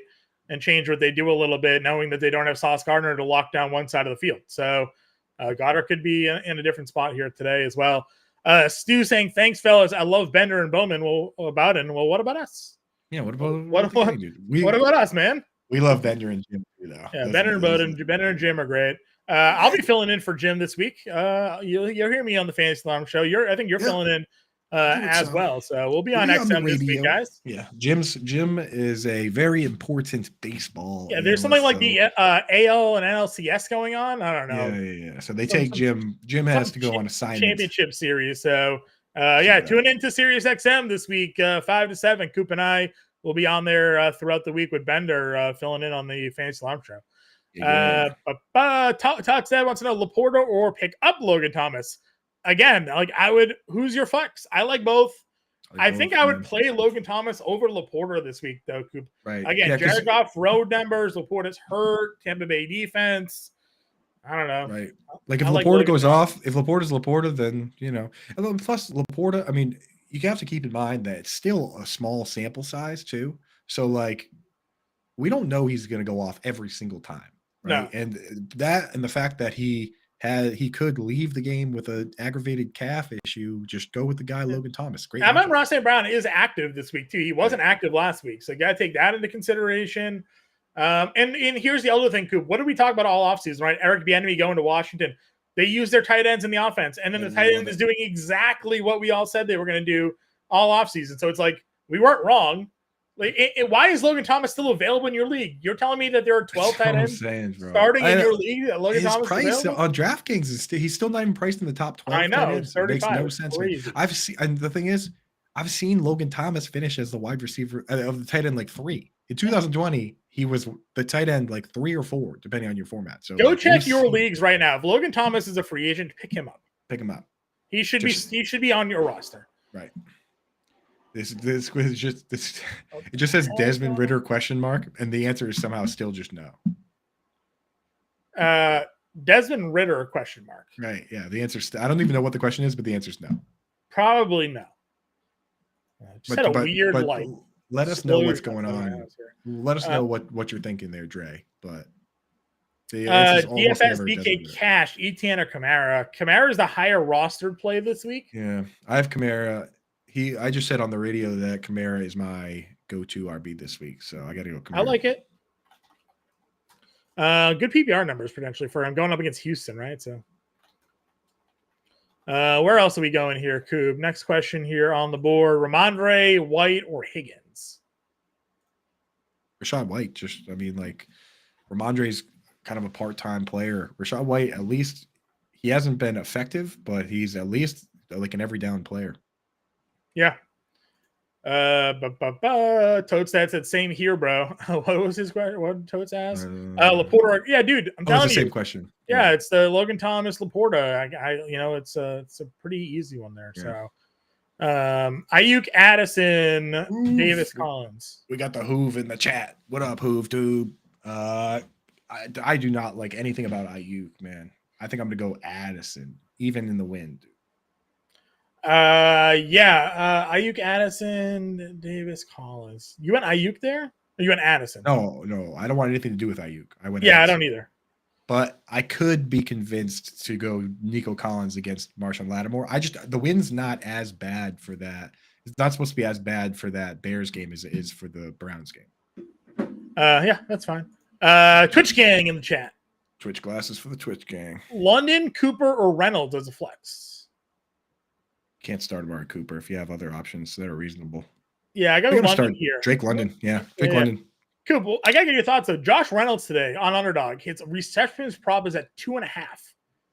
and change what they do a little bit, knowing that they don't have Sauce Gardner to lock down one side of the field. So Goddard could be in a different spot here today as well. Stu saying, thanks, fellas. I love Bender and Bowman. Well, what about us? Yeah, what about us, man? We love Bender and Jim too, though. Yeah, Bender and Jim are great. I'll be filling in for Jim this week. You'll hear me on the Fantasy Alarm Show. I think you're filling in as well. So we'll be on XM this week, guys. Yeah, Jim is a very important baseball. Yeah, there's something like the AL and NLCS going on. I don't know. Yeah. So they take Jim. Jim has to go on assignment. Championship series. So tune into Sirius XM this week, 5 to 7. Coop and I will be on there throughout the week with Bender filling in on the Fantasy Alarm Show. Yeah. Todd said wants to know Laporta or pick up Logan Thomas. Again, like who's your flex? I like both. I think I would play Logan Thomas over Laporta this week, though, Coop. Right. Again, Jared Goff, road numbers, Laporta's hurt, Tampa Bay defense. I don't know. Right. Like if Laporta goes Thomas. off, if Laporta's Laporta, then, plus Laporta, I mean, you have to keep in mind that it's still a small sample size too. So like, we don't know he's going to go off every single time. Right. No. And the fact that he could leave the game with an aggravated calf issue, just go with the guy, Logan Thomas. Great. Amon-Ra St. Brown is active this week too. He wasn't active last week. So you got to take that into consideration. And here's the other thing, Coop. What did we talk about all offseason, right? Eric Bieniemy going to Washington. They use their tight ends in the offense. And then the tight end is doing exactly what we all said they were going to do all offseason. So it's like, we weren't wrong. Like, why is Logan Thomas still available in your league? You're telling me that there are 12 tight ends starting in your league that Logan Thomas price is available? On DraftKings, he's still not even priced in the top 12. I know. It's 35. Makes no sense. I've seen, and the thing is, I've seen Logan Thomas finish as the wide receiver of the tight end like 3. In 2020, he was the tight end like 3 or 4, depending on your format. So go check your leagues right now. If Logan Thomas is a free agent, pick him up. He should be on your roster. Right. This quiz is just this. It just says Desmond Ridder ? And the answer is somehow still just no. Desmond Ridder ? Right. Yeah. The answer. I don't even know what the question is, but the answer is no. Probably no. Just had a weird light. Let us know what's going on. Let us know what you're thinking there, Dre. But DFS BK Cash, Etienne or Kamara. Kamara is the higher rostered play this week. Yeah, I have Kamara. I just said on the radio that Kamara is my go-to RB this week, so I got to go Kamara. I like it. Good PPR numbers potentially for him going up against Houston, right? So, where else are we going here, Coob? Next question here on the board: Ramondre, White, or Higgins? Rachaad White. Ramondre's kind of a part-time player. Rachaad White, at least he hasn't been effective, but he's at least like an every down player. Yeah. Toadstad said same here, bro. What was his question? What Toads asked? Laporta. Yeah, dude. I'm telling you. It's the same question. Yeah, it's the Logan Thomas Laporta. It's a pretty easy one there. Yeah. So Ayuk, Addison, Davis, Collins. We got the Hoove in the chat. What up, Hoove, dude? I do not like anything about Ayuk, man. I think I'm gonna go Addison, even in the wind. Ayuk, Addison, Davis, Collins. You went Ayuk there? Or you went Addison? No, I don't want anything to do with Ayuk. Addison. I don't either. But I could be convinced to go Nico Collins against Marshawn Lattimore. The wind's not as bad for that. It's not supposed to be as bad for that Bears game as it is for the Browns game. Yeah, that's fine. Twitch gang in the chat. Twitch glasses for the Twitch gang. London, Cooper, or Reynolds as a flex? Can't start Amari Cooper if you have other options that are reasonable. Yeah, I got to London here. Drake London. Yeah, Drake London. Cool. Well, I got to get your thoughts, though. Josh Reynolds today on Underdog. His receptions prop is at 2.5.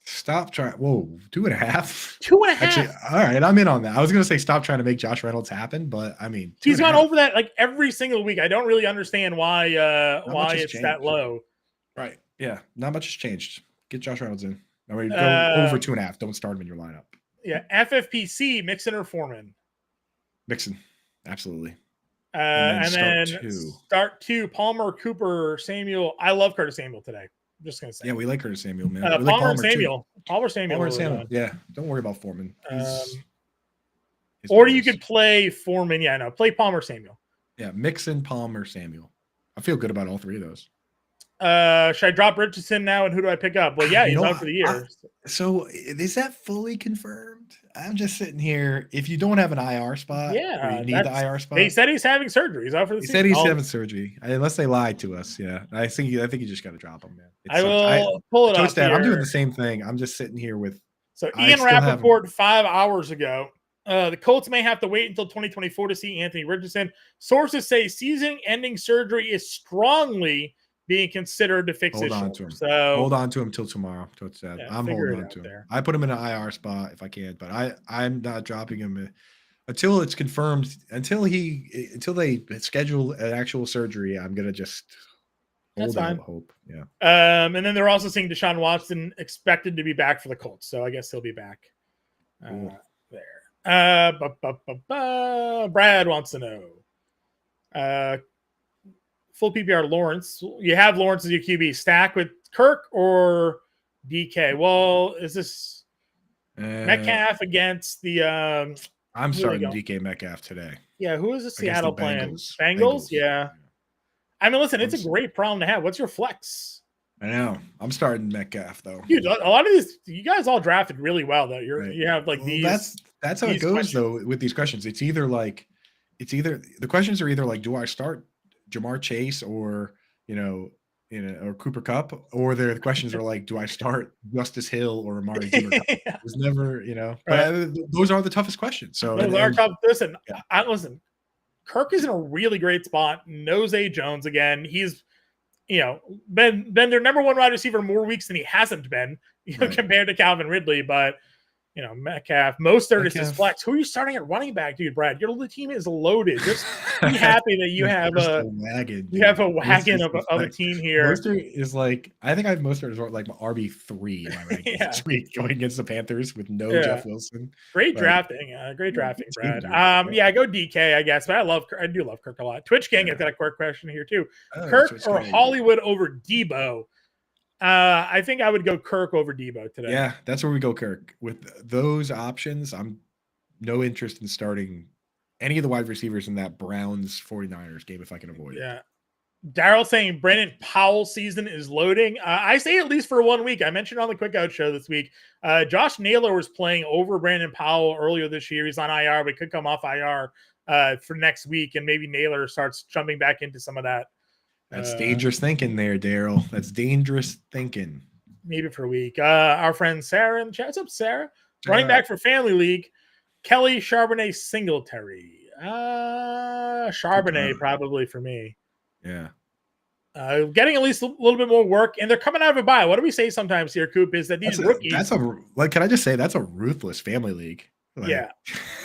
Stop trying. Whoa, 2.5? 2.5. Actually, all right, I'm in on that. I was going to say stop trying to make Josh Reynolds happen, but I mean, he's gone over that like every single week. I don't really understand why it's changed. That low. Right. Yeah. Not much has changed. Get Josh Reynolds in. Go over 2.5. Don't start him in your lineup. Yeah. FFPC, Mixon or Foreman? Mixon. Absolutely. And then start two, Palmer, Cooper, Samuel. I love Curtis Samuel today. I'm just going to say. Yeah, we like Curtis Samuel, man. Palmer and Samuel. Palmer Samuel. Yeah. Don't worry about Foreman. Or you could play Foreman. Yeah, no. Play Palmer Samuel. Yeah, Mixon, Palmer, Samuel. I feel good about all three of those. Should I drop Richardson now, and who do I pick up? Well, yeah, he's out for the year. So is that fully confirmed? I'm just sitting here. If you don't have an IR spot, you need the IR spot. They said he's having surgery. He's out for the season. He said he's having surgery, unless they lied to us. Yeah, I think you just got to drop him, man. I will pull it up. I'm doing the same thing. I'm just sitting here with. So Ian Rappaport 5 hours ago. The Colts may have to wait until 2024 to see Anthony Richardson. Sources say season-ending surgery is strongly being considered to fix his shoulder. So hold on to him till tomorrow. I'm holding on to him. There. I put him in an IR spot if I can, but I'm not dropping him until it's confirmed. Until they schedule an actual surgery, I'm gonna just That's Hold out fine. hope. Yeah. And then they're also seeing Deshaun Watson expected to be back for the Colts, so I guess he'll be back. Cool. There. Brad wants to know. Full PPR Lawrence. You have Lawrence as your QB. Stack with Kirk or DK? Well, is this Metcalf against the I'm starting DK Metcalf today. Yeah, who is the Seattle playing? Bengals. Bengals? Yeah. I mean, listen, it's a great problem to have. What's your flex? I know. I'm starting Metcalf though. Dude, a lot of these, you guys all drafted really well though. You have like these. That's how it goes though with these questions. It's either the questions are either like, do I start Jamar Chase or or Cooper Kupp, or the questions are like, do I start Justice Hill or Amari Cooper? Yeah. It's never, but those are the toughest questions. So those are tough. Listen, yeah. Listen, Kirk is in a really great spot. Knows A. Jones again. He's been their number one wide receiver more weeks than he hasn't been, compared to Calvin Ridley. But Metcalf, Mostert is his flex. Who are you starting at running back, dude? Brad, your team is loaded. Just be happy that you have a wagon. You have a wagon of a team here. Mostert is like, I think I have Mostert as like my RB3 in my rankings this week, going against the Panthers with no Jeff Wilson. Great drafting, Brad. Go DK, I guess. But I do love Kirk a lot. Twitch Gang has got a quick question here too. Kirk or Hollywood over Debo? I think I would go Kirk over Debo today. Yeah, that's where we go Kirk. With those options, I'm no interest in starting any of the wide receivers in that Browns 49ers game if I can avoid it. Yeah. Daryl saying Brandon Powell season is loading. I say at least for 1 week. I mentioned on the Quick Out show this week, Josh Naylor was playing over Brandon Powell earlier this year. He's on IR, but could come off IR for next week, and maybe Naylor starts jumping back into some of that. That's dangerous thinking there, Daryl. That's dangerous thinking. Maybe for a week. Our friend Sarah in the chat. What's up, Sarah? Running back for Family League. Kelly, Charbonnet, Singletary. Charbonnet probably for me. Yeah. Getting at least a little bit more work, and they're coming out of a bye. What do we say sometimes here, Coop, is that these rookies... can I just say, that's a ruthless Family League. Yeah.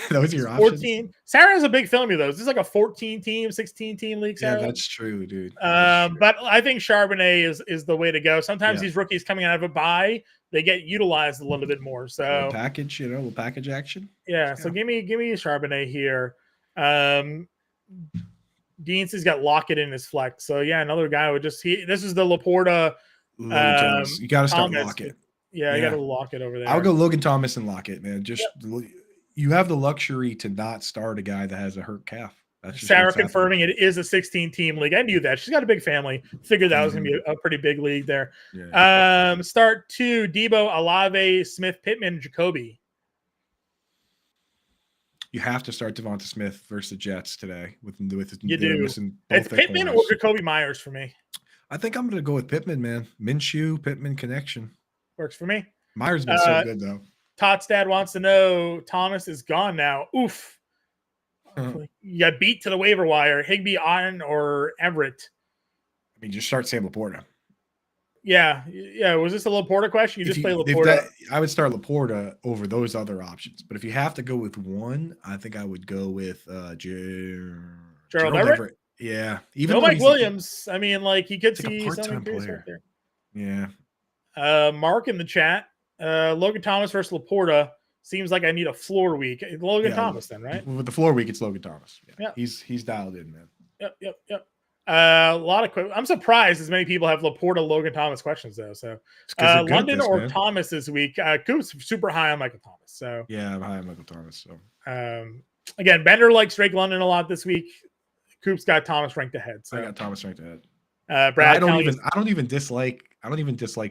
Those are your options. 14. Sarah has a big film of those. This is like a 14-team, 16-team league, Sarah. Yeah, that's true, dude. But I think Charbonnet is the way to go. Sometimes these rookies coming out of a bye, they get utilized a little bit more. So little package action. Yeah. So give me Charbonnet here. Dean's got Lockett in his flex. So yeah, another guy would just this is the Laporta. You got to start Lockett. Yeah, I got to Lockett over there. I'll go Logan Thomas and Lockett, man. Just you have the luxury to not start a guy that has a hurt calf. That's just Sarah confirming it is a 16-team league. I knew that. She's got a big family. Figured that was going to be a pretty big league there. Yeah. Start 2, Debo, Olave, Smith, Pittman, Jacoby. You have to start Devonta Smith versus the Jets today. You do. It's Pittman or Jacoby Myers for me. I think I'm going to go with Pittman, man. Minshew, Pittman connection. Works for me. Myers been so good, though. Todd's dad wants to know Thomas is gone now. Oof. You got beat to the waiver wire. Higbee, Otten, or Everett? I mean, just start Sam Laporta. Yeah. Was this a Laporta question? You just play Laporta. I would start Laporta over those other options. But if you have to go with one, I think I would go with Gerald Everett. Yeah. Even no Mike Williams. I mean, like he could see something right there. Yeah. Mark in the chat. Logan Thomas versus Laporta. Seems like I need a floor week. Logan Thomas then, right? With the floor week, it's Logan Thomas. Yeah. He's dialed in, man. Yep. A lot of I'm surprised as many people have Laporta Logan Thomas questions though. So London or man. Thomas this week. Coop's super high on Michael Thomas. So yeah, I'm high on Michael Thomas. So again, Bender likes Drake London a lot this week. Coop's got Thomas ranked ahead. So I got Thomas ranked ahead. Brad, I don't even dislike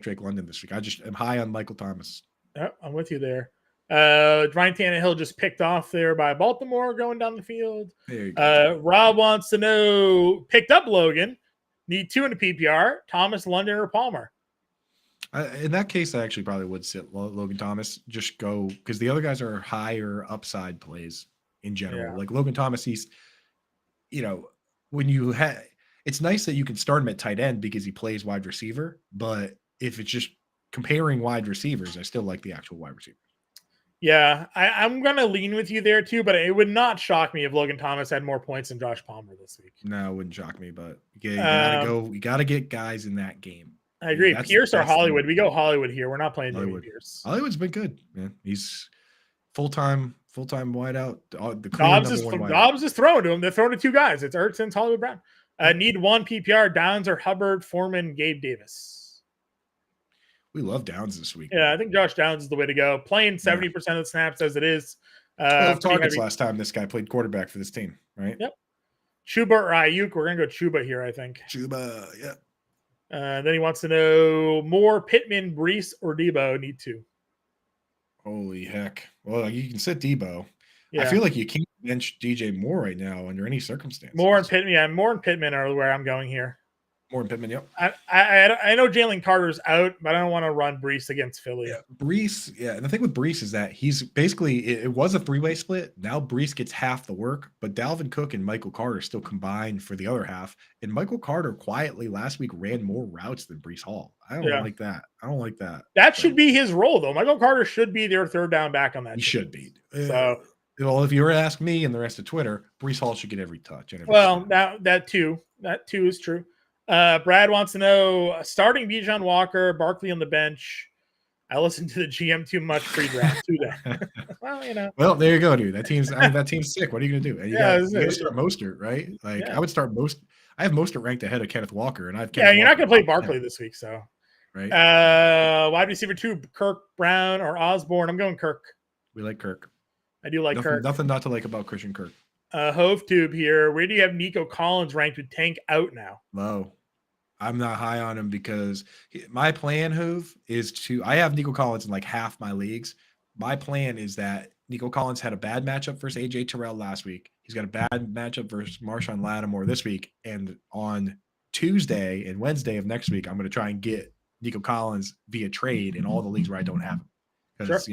Drake London this week. I just am high on Michael Thomas. Oh, I'm with you there. Ryan Tannehill just picked off there by Baltimore going down the field. There you go. Rob wants to know, picked up Logan, need 2 in the PPR, Thomas, London, or Palmer. In that case, I actually probably would sit Logan Thomas. Just go because the other guys are higher upside plays in general. Like Logan Thomas, he's, when you have, it's nice that you can start him at tight end because he plays wide receiver. But if it's just comparing wide receivers, I still like the actual wide receiver. Yeah, I'm going to lean with you there too, but it would not shock me if Logan Thomas had more points than Josh Palmer this week. No, it wouldn't shock me, but you gotta go. You gotta get guys in that game. I agree. Pierce or Hollywood? We go Hollywood here. We're not playing Hollywood. Pierce. Hollywood's been good, man. He's full-time wideout. The clear Dobbs number one Dobbs is throwing to him. They're throwing to two guys. It's Ertz and Hollywood Brown. Need one PPR. Downs or Hubbard, Foreman, Gabe Davis. We love Downs this week. Yeah, I think Josh Downs is the way to go. Playing 70% of the snaps as it is. 12 targets last time this guy played quarterback for this team, right? Yep. Chuba or Ayuk. We're going to go Chuba here, I think. Chuba, yeah. Then he wants to know more Pittman, Brees, or Debo. Need to. Holy heck. Well, you can sit Debo. Yeah. I feel like you can't bench DJ Moore right now under any circumstance. Moore and Pittman. Yeah, Moore and Pittman are where I'm going here. More in Pittman, yep. I know Jalen Carter's out, but I don't want to run Brees against Philly. Yeah, Brees, yeah. And the thing with Brees is that he's basically, it was a three-way split. Now Brees gets half the work, but Dalvin Cook and Michael Carter still combined for the other half. And Michael Carter quietly last week ran more routes than Brees Hall. I don't like that. I don't like that. That should be his role, though. Michael Carter should be their third down back on that. He should be. So, well, if you were to ask me and the rest of Twitter, Brees Hall should get every touch. And that too is true. Brad wants to know starting Bijan Walker, Barkley on the bench. I listened to the GM too much pre-draft too. Well, Well, there you go, dude. That team's sick. What are you gonna do? You gotta start Mostert, right? Like I would start I have Mostert ranked ahead of Kenneth Walker, and I've you're not gonna play Barkley this week, so right. Wide receiver 2, Kirk, Brown, or Osborne. I'm going Kirk. We like Kirk. I do like Kirk. Nothing not to like about Christian Kirk. Hove Tube here. Where do you have Nico Collins ranked with Tank out now? Low. I'm not high on him because my plan, Hove, is I have Nico Collins in like half my leagues. My plan is that Nico Collins had a bad matchup versus AJ Terrell last week. He's got a bad matchup versus Marshawn Lattimore this week. And on Tuesday and Wednesday of next week, I'm going to try and get Nico Collins via trade in all the leagues where I don't have him. Because,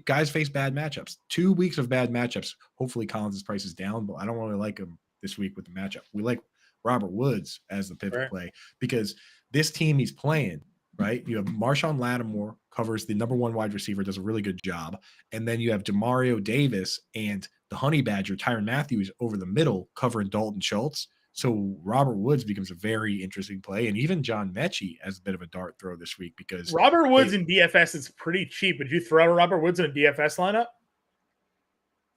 guys face bad matchups. 2 weeks of bad matchups. Hopefully Collins' price is down, but I don't really like him this week with the matchup. We like Robert Woods as the pivot play because this team he's playing, right? You have Marshawn Lattimore covers the number one wide receiver, does a really good job. And then you have Demario Davis and the Honey Badger, Tyrann Matthews over the middle covering Dalton Schultz. So Robert Woods becomes a very interesting play. And even John Mechie has a bit of a dart throw this week because Robert Woods in DFS is pretty cheap. Would you throw Robert Woods in a DFS lineup?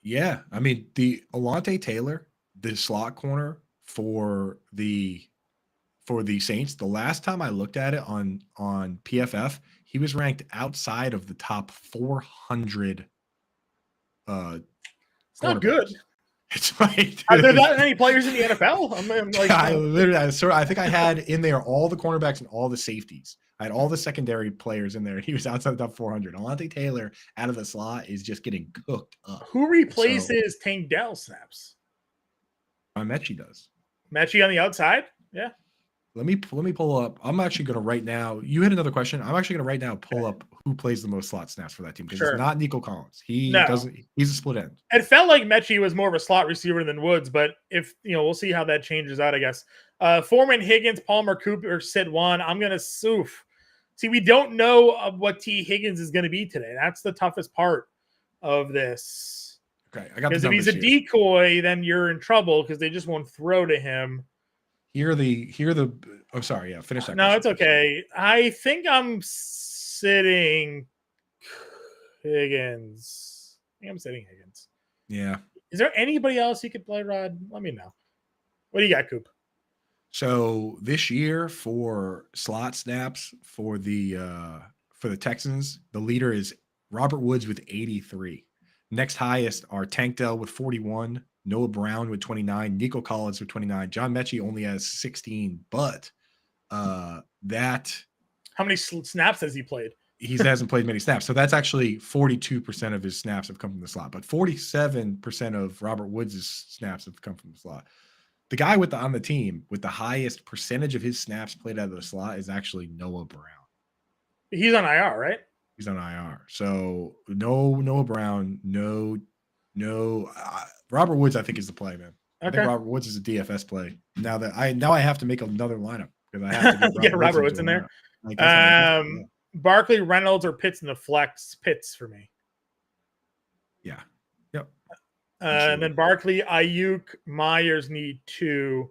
Yeah. I mean, the Alante Taylor, the slot corner for the Saints, the last time I looked at it on PFF, he was ranked outside of the top 400. It's not good. It's right. Are there that many players in the NFL? I think I had in there all the cornerbacks and all the safeties. I had all the secondary players in there. He was outside the top 400. Alante Taylor out of the slot is just getting cooked up. Who replaces Tank Dell snaps? Mechie does. Mechie on the outside? Yeah. Let me pull up. I'm actually going to right now. You had another question. I'm actually going to right now pull up who plays the most slot snaps for that team because it's not Nico Collins. He's a split end. It felt like Mechie was more of a slot receiver than Woods, but if we'll see how that changes out, I guess. Foreman, Higgins, Palmer, Cooper, Sid one. I'm going to soof. See, we don't know what T. Higgins is going to be today. That's the toughest part of this. Okay, I got because if he's a decoy, then you're in trouble because they just won't throw to him. Finish that. No, it's okay. I think I'm sitting Higgins. Yeah. Is there anybody else you could play, Rod? Let me know. What do you got, Coop? So this year for slot snaps for the Texans, the leader is Robert Woods with 83. Next highest are Tank Dell with 41, Noah Brown with 29, Nico Collins with 29. John Mechie only has 16, but how many snaps has he played? He hasn't played many snaps. So that's actually 42% of his snaps have come from the slot, but 47% of Robert Woods' snaps have come from the slot. The guy on the team with the highest percentage of his snaps played out of the slot is actually Noah Brown. He's on IR, right? He's on IR. So no Noah Brown, no Robert Woods, I think, is the play, man. Okay. I think Robert Woods is a DFS play. Now I have to make another lineup because I have to get Robert Woods in there. Barkley, Reynolds, or Pitts in the flex. Pitts for me. Yeah. Yep. And then Barkley, Ayuk, Myers need 2.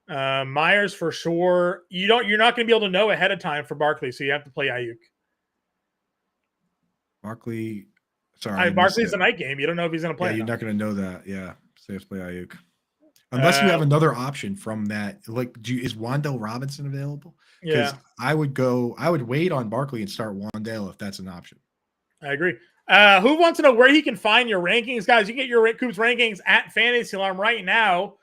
Myers for sure. You're not going to be able to know ahead of time for Barkley, so you have to play Ayuk. Barkley. Sorry, Barkley's a night game. You don't know if he's going to play. Yeah, you're not going to know that. Yeah, so you have to play Ayuk. Unless you have another option from that. Like, is Wan'Dale Robinson available? Because I would wait on Barkley and start Wan'Dale if that's an option. I agree. Who wants to know where he can find your rankings? Guys, you can get your Coops rankings at Fantasy Alarm right now.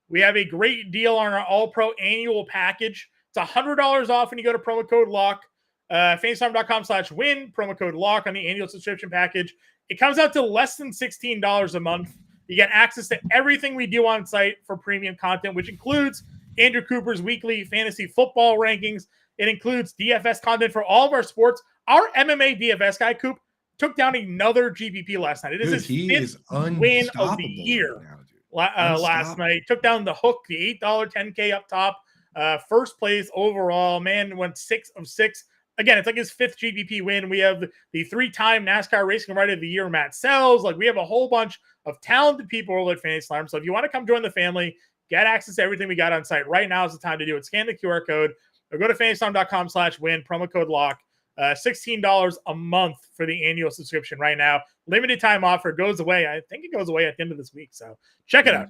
We have a great deal on our All-Pro annual package. It's $100 off when you go to promo code LOCK. FantasyAlarm.com/win, promo code LOCK on the annual subscription package. It comes out to less than $16 a month. You get access to everything we do on site for premium content, which includes Andrew Cooper's weekly fantasy football rankings. It includes DFS content for all of our sports. Our MMA DFS guy, Coop, took down another GPP last night. It is his fifth win of the year last night. Took down the hook, the $8 10K up top. First place overall. Man went 6 of 6. Again, it's like his 5th GPP win. We have the 3-time NASCAR Racing Rider of the Year, Matt Sells. Like, we have a whole bunch of talented people over at Fantasy Alarm. So if you want to come join the family, get access to everything we got on site. Right now is the time to do it. Scan the QR code or go to FantasyAlarm.com/win, promo code LOCK. $16 a month for the annual subscription right now. Limited time offer goes away. I think it goes away at the end of this week. So check it out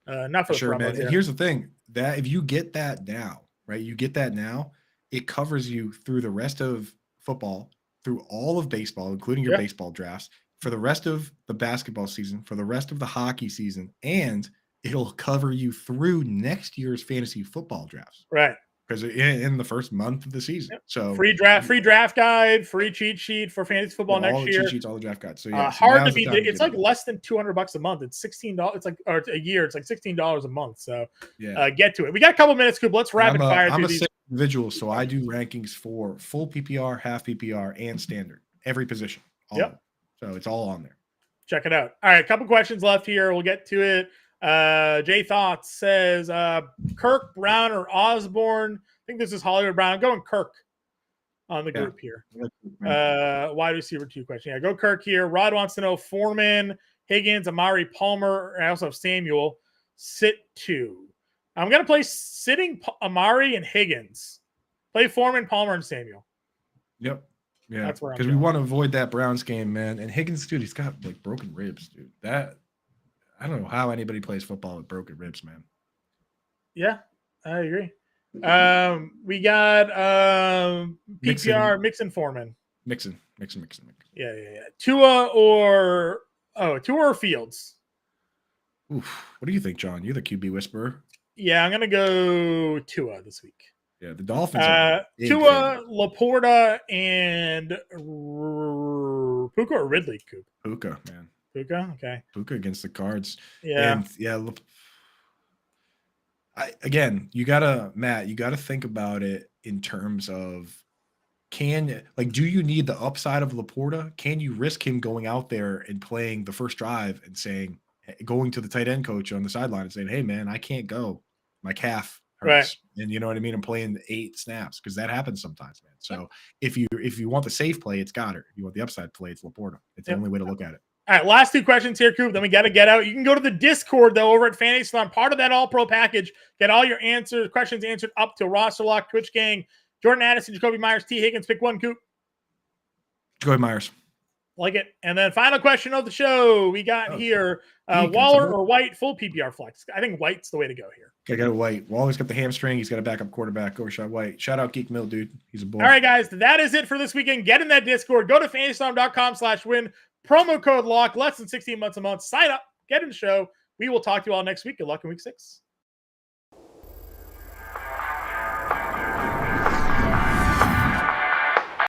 now. Not for sure, man. And here's the thing, that if you get that now, right? You get that now, it covers you through the rest of football, through all of baseball, including your baseball drafts, for the rest of the basketball season, for the rest of the hockey season, and it'll cover you through next year's fantasy football drafts. Right. Because in the first month of the season. Yep. So free draft guide, free cheat sheet for fantasy football next year. All the cheat sheets, all the draft guides. So yeah, hard to beat. It's like less than $200 a month. It's $16. It's like a year. It's like $16 a month. So get to it. We got a couple minutes, Coop. Let's rapid fire. I'm a sick individual, so I do rankings for full PPR, half PPR, and standard. Every position. So it's all on there. Check it out. All right, a couple questions left here. We'll get to it. Jay Thoughts says Kirk, Brown, or Osborne. I think this is Hollywood Brown. I'm going Kirk on the group here. Wide receiver 2 question. Yeah, go Kirk here. Rod wants to know Foreman, Higgins, Amari Palmer. I also have Samuel. Sit 2. I'm going to play sitting Amari and Higgins. Play Foreman, Palmer, and Samuel. Yep. Yeah. That's where because we want to avoid that Browns game, man. And Higgins, dude, he's got like broken ribs, dude. That I don't know how anybody plays football with broken ribs, man. Yeah, I agree. We got PPR Mixon Foreman. Mixon. Yeah. Tua or Fields. Oof. What do you think, John? You're the QB whisperer. Yeah, I'm gonna go Tua this week. Yeah, the Dolphins. Tua, Laporta, and Puka or Ridley? Coop. Puka, man. Puka, okay. Puka against the Cards. Yeah. And you gotta think about it in terms of do you need the upside of Laporta? Can you risk him going out there and playing the first drive and going to the tight end coach on the sideline and saying, hey man, I can't go. My calf hurts. Right. And you know what I mean? I'm playing 8 snaps because that happens sometimes, man. So if you want the safe play, it's Goddard. If you want the upside play, it's Laporta. It's the only way to look at it. All right, last 2 questions here, Coop. Then we got to get out. You can go to the Discord, though, over at Fantasy Alarm, part of that All-Pro package. Get all your questions answered up to roster lock, Twitch gang, Jordan Addison, Jacoby Myers, T. Higgins. Pick one, Coop. Jacoby Myers. Like it. And then final question of the show. We got here, Waller or White, full PPR flex. I think White's the way to go here. Okay, go White. Waller's got the hamstring. He's got a backup quarterback. Go Rashad White. Shout out Geek Mill, dude. He's a boy. All right, guys. That is it for this weekend. Get in that Discord. Go to FantasyAlarm.com/win. Promo code LOCK. Less than 16 months a month. Sign up. Get in the show. We will talk to you all next week. Good luck in week 6.